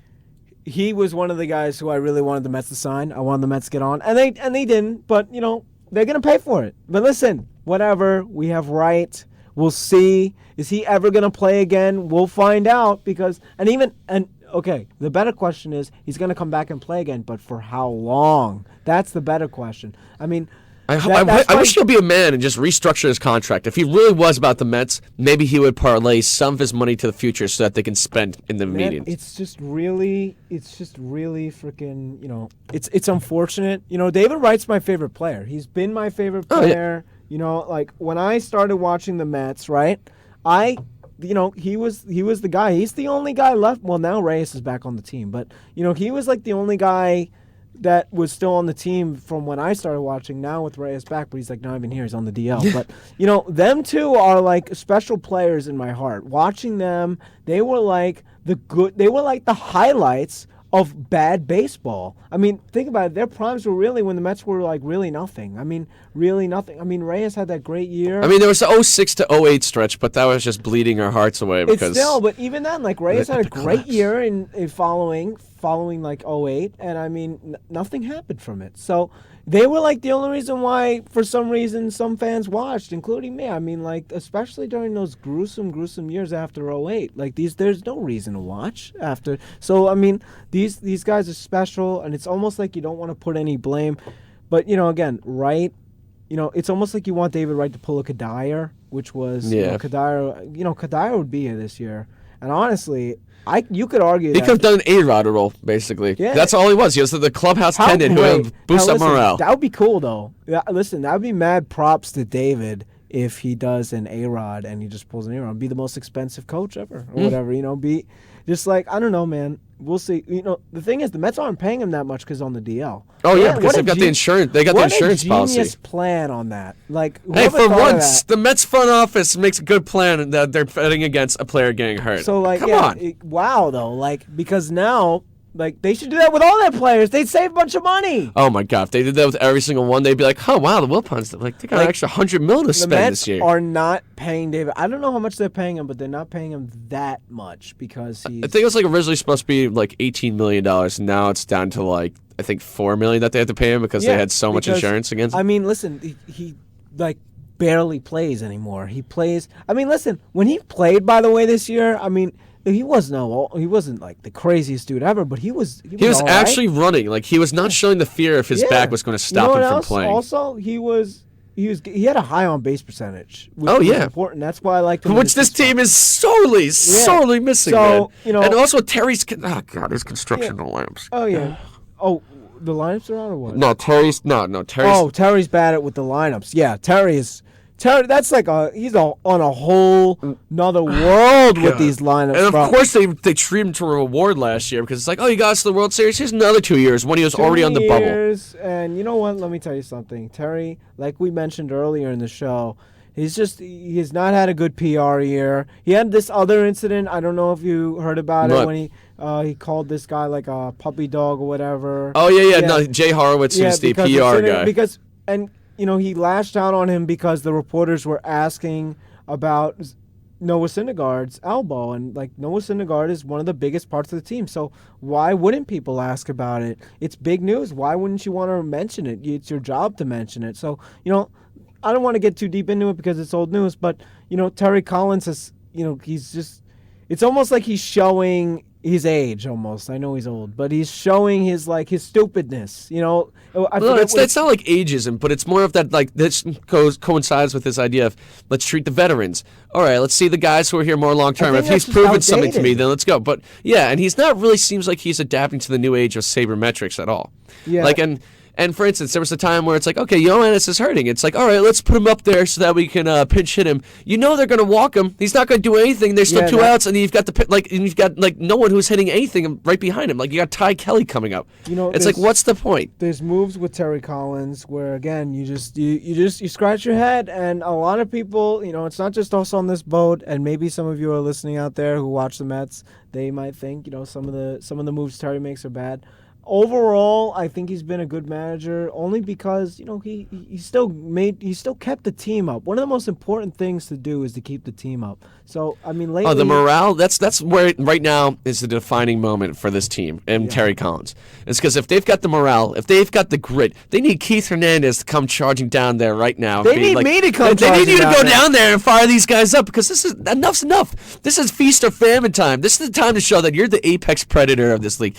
he was one of the guys who I really wanted the Mets to sign. I wanted the Mets to get on, and they didn't. But they're gonna pay for it. But listen, whatever. We have Wright. We'll see. Is he ever going to play again? We'll find out okay, the better question is he's going to come back and play again, but for how long? That's the better question. I mean, I wish he'll be a man and just restructure his contract. If he really was about the Mets, maybe he would parlay some of his money to the future so that they can spend in the meeting. It's just really freaking, it's unfortunate. David Wright's my favorite player. He's been my favorite player. When I started watching the Mets, right? He was the guy. He's the only guy left. Well, now Reyes is back on the team, but he was the only guy that was still on the team from when I started watching. Now with Reyes back, but he's not even here. He's on the DL. But them two are special players in my heart. Watching them, they were the highlights of bad baseball. I mean, think about it. Their primes were really when the Mets were really nothing. I mean, really nothing. I mean, Reyes had that great year. I mean, there was the 06 to 08 stretch, but that was just bleeding our hearts away because but even then, Reyes had a great year in following 08, and I mean, nothing happened from it. So, they were like the only reason why, for some reason, some fans watched, including me. I mean, like, especially during those gruesome years after '08. Like, there's no reason to watch after. So, I mean, these guys are special, and it's almost like you don't want to put any blame. But, again, Wright, it's almost like you want David Wright to pull a Kadire, which was, Kadire would be here this year. And honestly, you could argue he that. could have done an A-Rod role, basically. Yeah. That's all he was. He was the clubhouse attendant who would boost up morale. That would be cool, though. Yeah, listen, that would be mad props to David if he does an A-Rod and he just pulls an A-Rod. Be the most expensive coach ever or whatever, be just like, I don't know, man. We'll see. The thing is, the Mets aren't paying him that much because on the DL. Oh, yeah, because they've got the insurance. They got the insurance policy. What a genius plan on that. Like, hey, for once, the Mets front office makes a good plan that they're betting against a player getting hurt. So, like, come on. Wow, though. Like, because now, like, they should do that with all their players. They'd save a bunch of money. Oh, my God. If they did that with every single one, they'd be like, oh, wow, the Wilpons, they got an extra $100 million to spend this year. The Mets are not paying David. I don't know how much they're paying him, but they're not paying him that much because he's... I think it was, like, originally supposed to be, like, $18 million, and now it's down to, like, I think $4 million that they have to pay him because they had so much insurance against him. I mean, listen, he like, barely plays anymore. He plays... I mean, listen, when he played, by the way, this year, I mean... He wasn't like the craziest dude ever, but he was actually running. Like, he was not showing the fear if his back was going to stop him from playing. Also, he had a high on base percentage. Which was important. That's why I liked him. Which this team is sorely missing. So, man. And also Terry's. Oh God, his construction lamps. Oh yeah. Oh, the lineups are on or what? No, Terry's. Oh, Terry's bad at with the lineups. Yeah, Terry. That's like he's on a whole another world with these lineups. And of course they treated him to a reward last year because it's like, oh, you got us to the World Series. Here's another 2 years when he was already on the bubble. And you know what? Let me tell you something. Terry, like we mentioned earlier in the show, he has not had a good PR year. He had this other incident. I don't know if you heard about it when he called this guy like a puppy dog or whatever. Oh yeah. No, Jay Horowitz is the PR guy. He lashed out on him because the reporters were asking about Noah Syndergaard's elbow, and like Noah Syndergaard is one of the biggest parts of the team. So why wouldn't people ask about it? It's big news. Why wouldn't you want to mention it? It's your job to mention it. So I don't want to get too deep into it because it's old news, but Terry Collins has he's just. It's almost like he's showing his age almost. I know he's old, but he's showing his stupidness. It's not like ageism, but it's more of that this coincides with this idea of let's treat the veterans. All right, let's see the guys who are here more long term. If he's proven something to me, then let's go. But yeah, and he's not really seems like he's adapting to the new age of sabermetrics at all. Yeah. And for instance, there was a time where it's like, okay, Yoenis is hurting. It's like, all right, let's put him up there so that we can pinch hit him. They're going to walk him. He's not going to do anything. There's still 2 outs, and you've got no one who's hitting anything right behind him. Like you got Ty Kelly coming up. It's like, what's the point? There's moves with Terry Collins where again you scratch your head, and a lot of people, it's not just us on this boat, and maybe some of you are listening out there who watch the Mets. They might think some of the moves Terry makes are bad. Overall, I think he's been a good manager only because he still kept the team up. One of the most important things to do is to keep the team up. So I mean, lately, the morale that's where right now is the defining moment for this team and Terry Collins. It's because if they've got the morale, if they've got the grit, they need Keith Hernandez to come charging down there right now. They need me to come. They need you to go down there and fire these guys up because enough's enough. This is feast or famine time. This is the time to show that you're the apex predator of this league.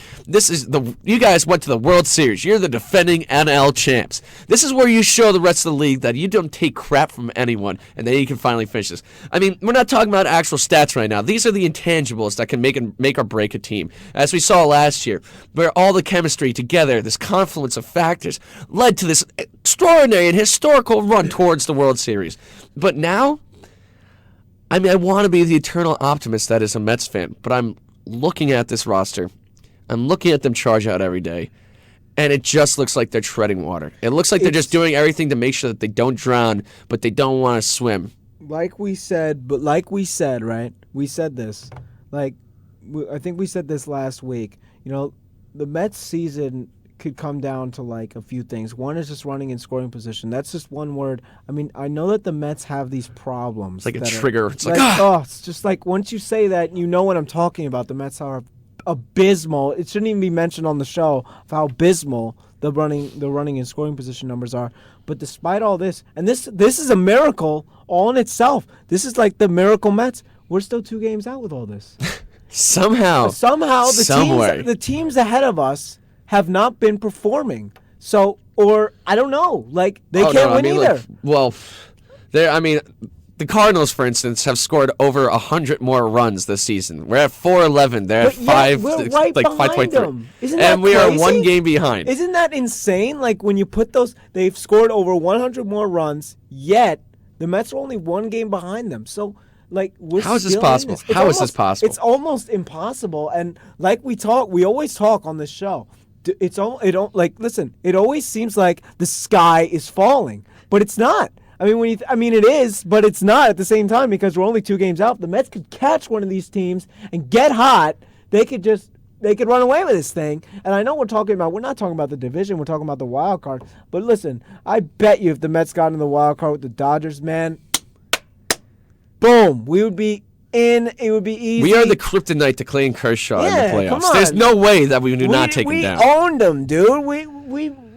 You guys went to the World Series. You're the defending NL champs. This is where you show the rest of the league that you don't take crap from anyone and that you can finally finish this. I mean, we're not talking about actual stats right now. These are the intangibles that can make or break a team. As we saw last year, where all the chemistry together, this confluence of factors, led to this extraordinary and historical run towards the World Series. But now, I mean, I want to be the eternal optimist that is a Mets fan, but I'm looking at this roster. I'm looking at them charge out every day, and it just looks like they're treading water. It looks like they're just doing everything to make sure that they don't drown, but they don't want to swim. Like we said, right? We said this. I think we said this last week. The Mets season could come down to a few things. One is just running in scoring position. That's just one word. I mean, I know that the Mets have these problems. It's like a trigger. It's it's just like once you say that, you know what I'm talking about. The Mets are abysmal. It shouldn't even be mentioned on the show of how abysmal the running and scoring position numbers are. But despite all this, and this is a miracle all in itself. This is like the miracle Mets. We're still 2 games out with all this. Somehow, the teams ahead of us have not been performing. So, or I don't know, like they can't win either. The Cardinals, for instance, have scored over 100 more runs this season. We're at 411. They're at 5, we're right like behind 5.3. them. Isn't And that we are crazy? 1 game behind. Isn't that insane? Like when you put those, they've scored over 100 more runs, yet the Mets are only 1 game behind them. So, like, we're How is this still in possible? It's How is this possible? It's almost impossible. And like we always talk on this show. It always seems like the sky is falling, but it's not. It is, but it's not at the same time because we're only 2 games out. If the Mets could catch one of these teams and get hot, they could run away with this thing. And I know we're not talking about the division, we're talking about the wild card. But listen, I bet you if the Mets got in the wild card with the Dodgers, man, boom, we would be in. It would be easy. We are the kryptonite to Clayton Kershaw in the playoffs. Come on. There's no way that we do not take him down. We owned him, dude.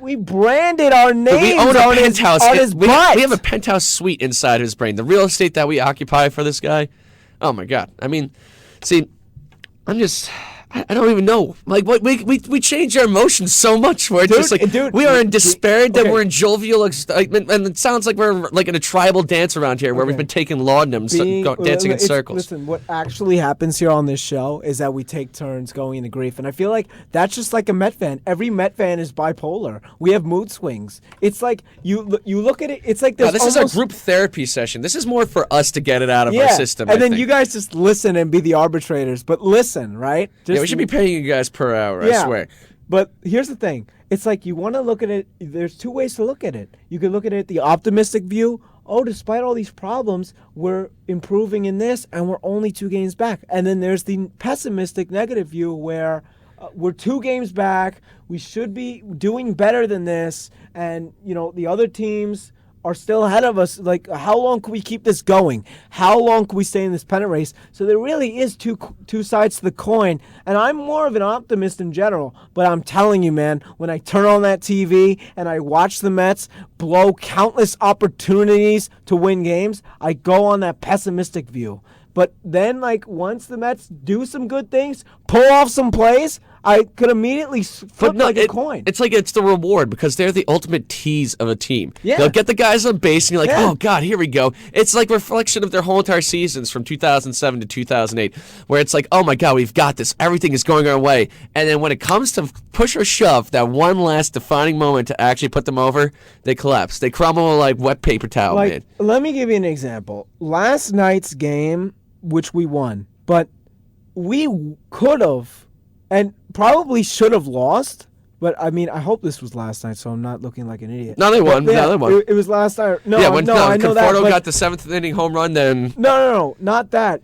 We branded our names We own a penthouse. on his we butt. have a penthouse suite inside his brain. The real estate that we occupy for this guy. Oh my God. I don't even know. Like we change our emotions so much where it's just like we are in despair, then we're in jovial excitement, and it sounds like we're like in a tribal dance around here where we've been taking laudanum, dancing in circles. Listen, what actually happens here on this show is that we take turns going into grief, and I feel like that's just like a Met fan. Every Met fan is bipolar. We have mood swings. It's like you look at it. It's like This is a group therapy session. This is more for us to get it out of our system. And I then think. you guys just listen and be the arbitrators. But listen, right? We should be paying you guys per hour, I swear. But here's the thing. It's like you want to look at it. There's 2 ways to look at it. You can look at it the optimistic view. Oh, despite all these problems, we're improving in this and we're only 2 games back. And then there's the pessimistic negative view where we're 2 games back. We should be doing better than this. And, the other teams are still ahead of us. Like, how long can we keep this going? How long can we stay in this pennant race? So there really is two sides to the coin. And I'm more of an optimist in general. But I'm telling you, man, when I turn on that TV and I watch the Mets blow countless opportunities to win games, I go on that pessimistic view. But then, once the Mets do some good things, pull off some plays, I could immediately flip a coin. It's like it's the reward because they're the ultimate tease of a team. Yeah. They'll get the guys on base, and you're like, oh, God, here we go. It's like a reflection of their whole entire seasons from 2007 to 2008, where it's like, oh, my God, we've got this. Everything is going our way. And then when it comes to push or shove, that one last defining moment to actually put them over, they collapse. They crumble like wet paper towel, man. Let me give you an example. Last night's game, which we won, but we could have and probably should have lost. But I hope this was last night, so I'm not looking like an idiot. No, they won. They won. It was last night. No, I know that. Conforto got the 7th inning home run. Then no, not that.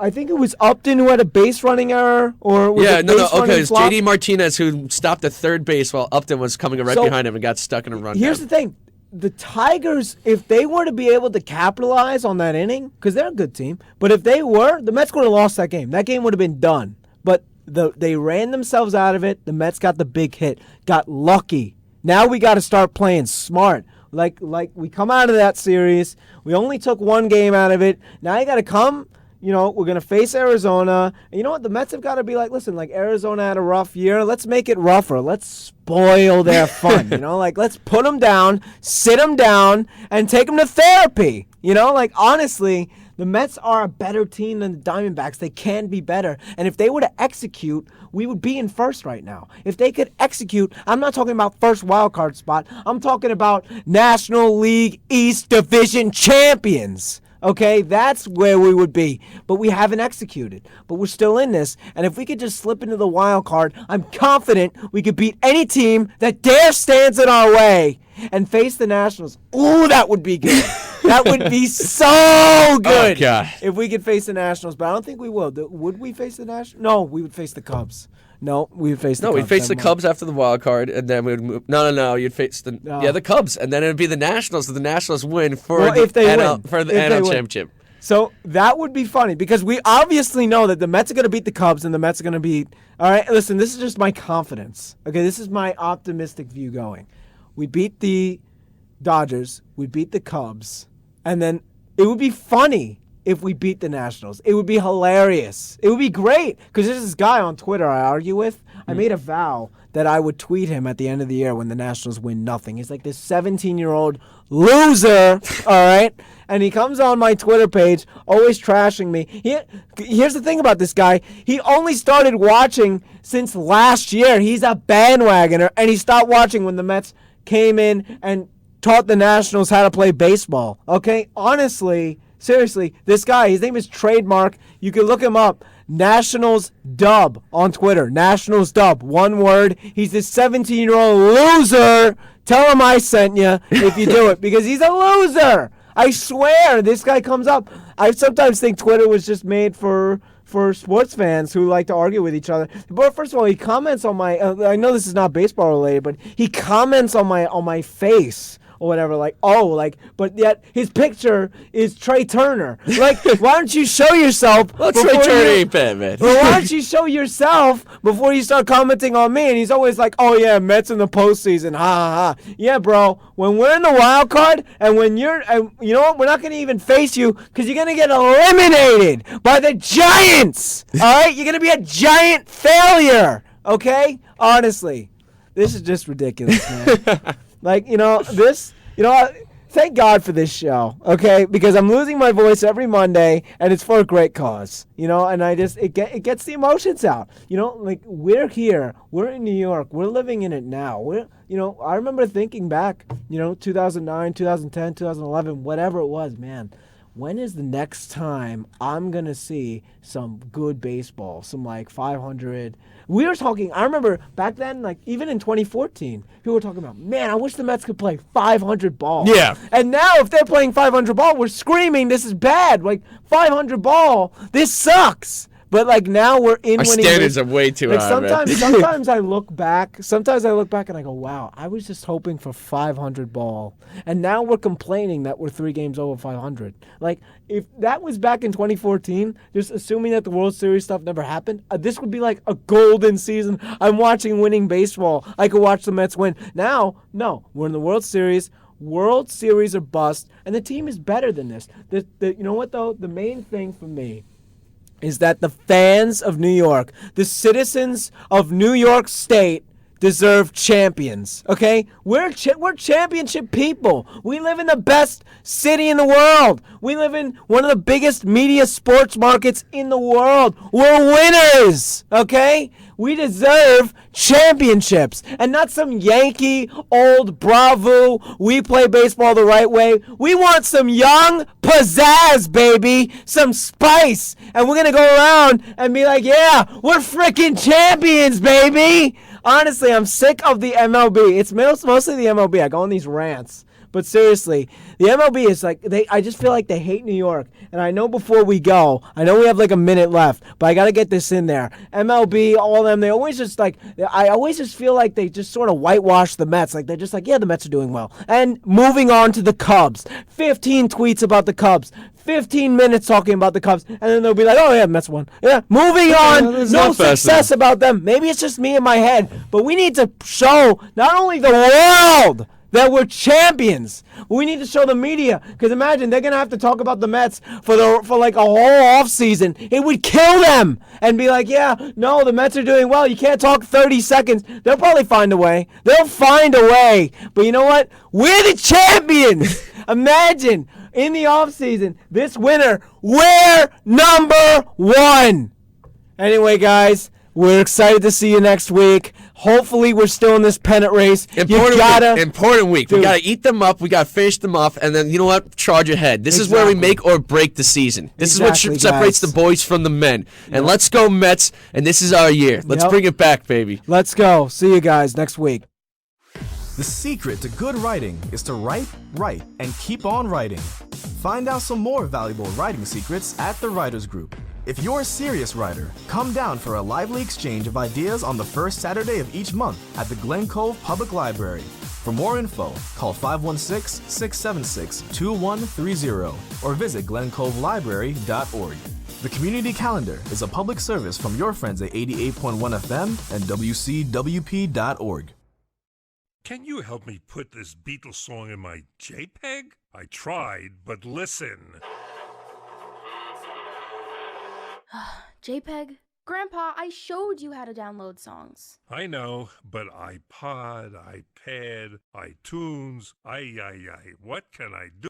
I think it was Upton who had a base running error, or was Okay, it's flop? JD Martinez who stopped at third base while Upton was coming right behind him and got stuck in a run. Here's the thing. The Tigers, if they were to be able to capitalize on that inning, because they're a good team, but if they were, the Mets would have lost that game. That game would have been done. But they ran themselves out of it. The Mets got the big hit, got lucky. Now we got to start playing smart. Like we come out of that series, we only took 1 game out of it. Now you got to come. We're going to face Arizona. And you know what? The Mets have got to be like, listen, Arizona had a rough year. Let's make it rougher. Let's spoil their fun. Let's put them down, sit them down, and take them to therapy. Honestly, the Mets are a better team than the Diamondbacks. They can be better. And if they were to execute, we would be in first right now. If they could execute, I'm not talking about first wild card spot. I'm talking about National League East Division champions. Okay, that's where we would be. But we haven't executed. But we're still in this. And if we could just slip into the wild card, I'm confident we could beat any team that dare stands in our way and face the Nationals. Ooh, that would be good. That would be so good. Oh, God. If we could face the Nationals. But I don't think we will. Would we face the Nationals? No, we would face the Cubs. No, we would face the Cubs. No, we'd face the Cubs after the wild card, and then we would move. No. You'd face the Cubs, and then it would be the Nationals. So the Nationals win for the NL championship. So that would be funny because we obviously know that the Mets are going to beat the Cubs and the Mets are going to beat. All right, listen, this is just my confidence. Okay, this is my optimistic view going. We beat the Dodgers, we beat the Cubs, and then it would be funny if we beat the Nationals. It would be hilarious. It would be great because there's this guy on Twitter I argue with. I made a vow that I would tweet him at the end of the year when the Nationals win nothing. He's like this 17-year-old loser, all right? And he comes on my Twitter page, always trashing me. Here's the thing about this guy. He only started watching since last year. He's a bandwagoner, and he stopped watching when the Mets came in and taught the Nationals how to play baseball, okay? Honestly, seriously, this guy, his name is Trademark. You can look him up. Nationals Dub on Twitter. Nationals Dub. One word. He's this 17-year-old loser. Tell him I sent you if you do it because he's a loser. I swear, this guy comes up. I sometimes think Twitter was just made for sports fans who like to argue with each other. But first of all, he comments on my. I know this is not baseball related, but he comments on my face or whatever. But yet his picture is Trey Turner. Like, why don't you show yourself? Well, Trey Turner ain't bad, man. Well, why don't you show yourself before you start commenting on me? And he's always like, "Oh yeah, Mets in the postseason, ha ha ha." Yeah, bro. When we're in the wild card, and when you know what, we're not gonna even face you because you're gonna get eliminated by the Giants. All right, you're gonna be a giant failure. Okay, honestly, this is just ridiculous, man. Thank God for this show, okay? Because I'm losing my voice every Monday, and it's for a great cause, and it gets the emotions out, like we're here, we're in New York, we're living in it now. I remember thinking back, 2009, 2010, 2011, whatever it was, man. When is the next time I'm going to see some good baseball, some 500? We were talking, I remember back then, even in 2014, people were talking about, man, I wish the Mets could play 500 ball. Yeah. And now if they're playing 500 ball, we're screaming, this is bad. 500 ball, this sucks. But now we're in Our winning. standards are way too high. Sometimes I look back. Sometimes I look back and I go, "Wow, I was just hoping for 500 ball, and now we're complaining that we're 3 games over 500." If that was back in 2014, just assuming that the World Series stuff never happened, this would be like a golden season. I'm watching winning baseball. I could watch the Mets win. Now, no, we're in the World Series. World Series are bust, and the team is better than this. You know what though? The main thing for me is that the fans of New York, the citizens of New York State, deserve champions, okay? We're championship people. We live in the best city in the world. We live in one of the biggest media sports markets in the world. We're winners, okay? We deserve championships and not some Yankee old Bravo. We play baseball the right way. We want some young pizzazz, baby, some spice. And we're going to go around and be like, yeah, we're freaking champions, baby. Honestly, I'm sick of the MLB. It's mostly the MLB. I go on these rants. But seriously, the MLB is I just feel like they hate New York. And I know before we go, I know we have a minute left, but I got to get this in there. MLB, all of them, they always just I always just feel like they just sort of whitewash the Mets. They're just yeah, the Mets are doing well. And moving on to the Cubs. 15 tweets about the Cubs. 15 minutes talking about the Cubs, and then they'll be like, oh yeah, Mets won. Yeah, moving on. No success about them. Maybe it's just me in my head, but we need to show not only the world that we're champions. We need to show the media, because imagine they're gonna have to talk about the Mets for a whole off season. It would kill them and be like, yeah, no, the Mets are doing well. You can't talk 30 seconds. They'll probably find a way. They'll find a way. But you know what? We're the champions. Imagine in the off season, this winter, we're number 1. Anyway, guys, we're excited to see you next week. Hopefully, we're still in this pennant race. Important week. Dude. We got to eat them up. We got to finish them off. And then, you know what? Charge ahead. This is where we make or break the season. This is what separates the boys from the men. And let's go, Mets. And this is our year. Let's bring it back, baby. Let's go. See you guys next week. The secret to good writing is to write, and keep on writing. Find out some more valuable writing secrets at the Writers Group. If you're a serious writer, come down for a lively exchange of ideas on the first Saturday of each month at the Glen Cove Public Library. For more info, call 516-676-2130 or visit glencovelibrary.org. The Community Calendar is a public service from your friends at 88.1 FM and WCWP.org. Can you help me put this Beatles song in my JPEG? I tried, but listen. JPEG? Grandpa, I showed you how to download songs. I know, but iPod, iPad, iTunes, what can I do?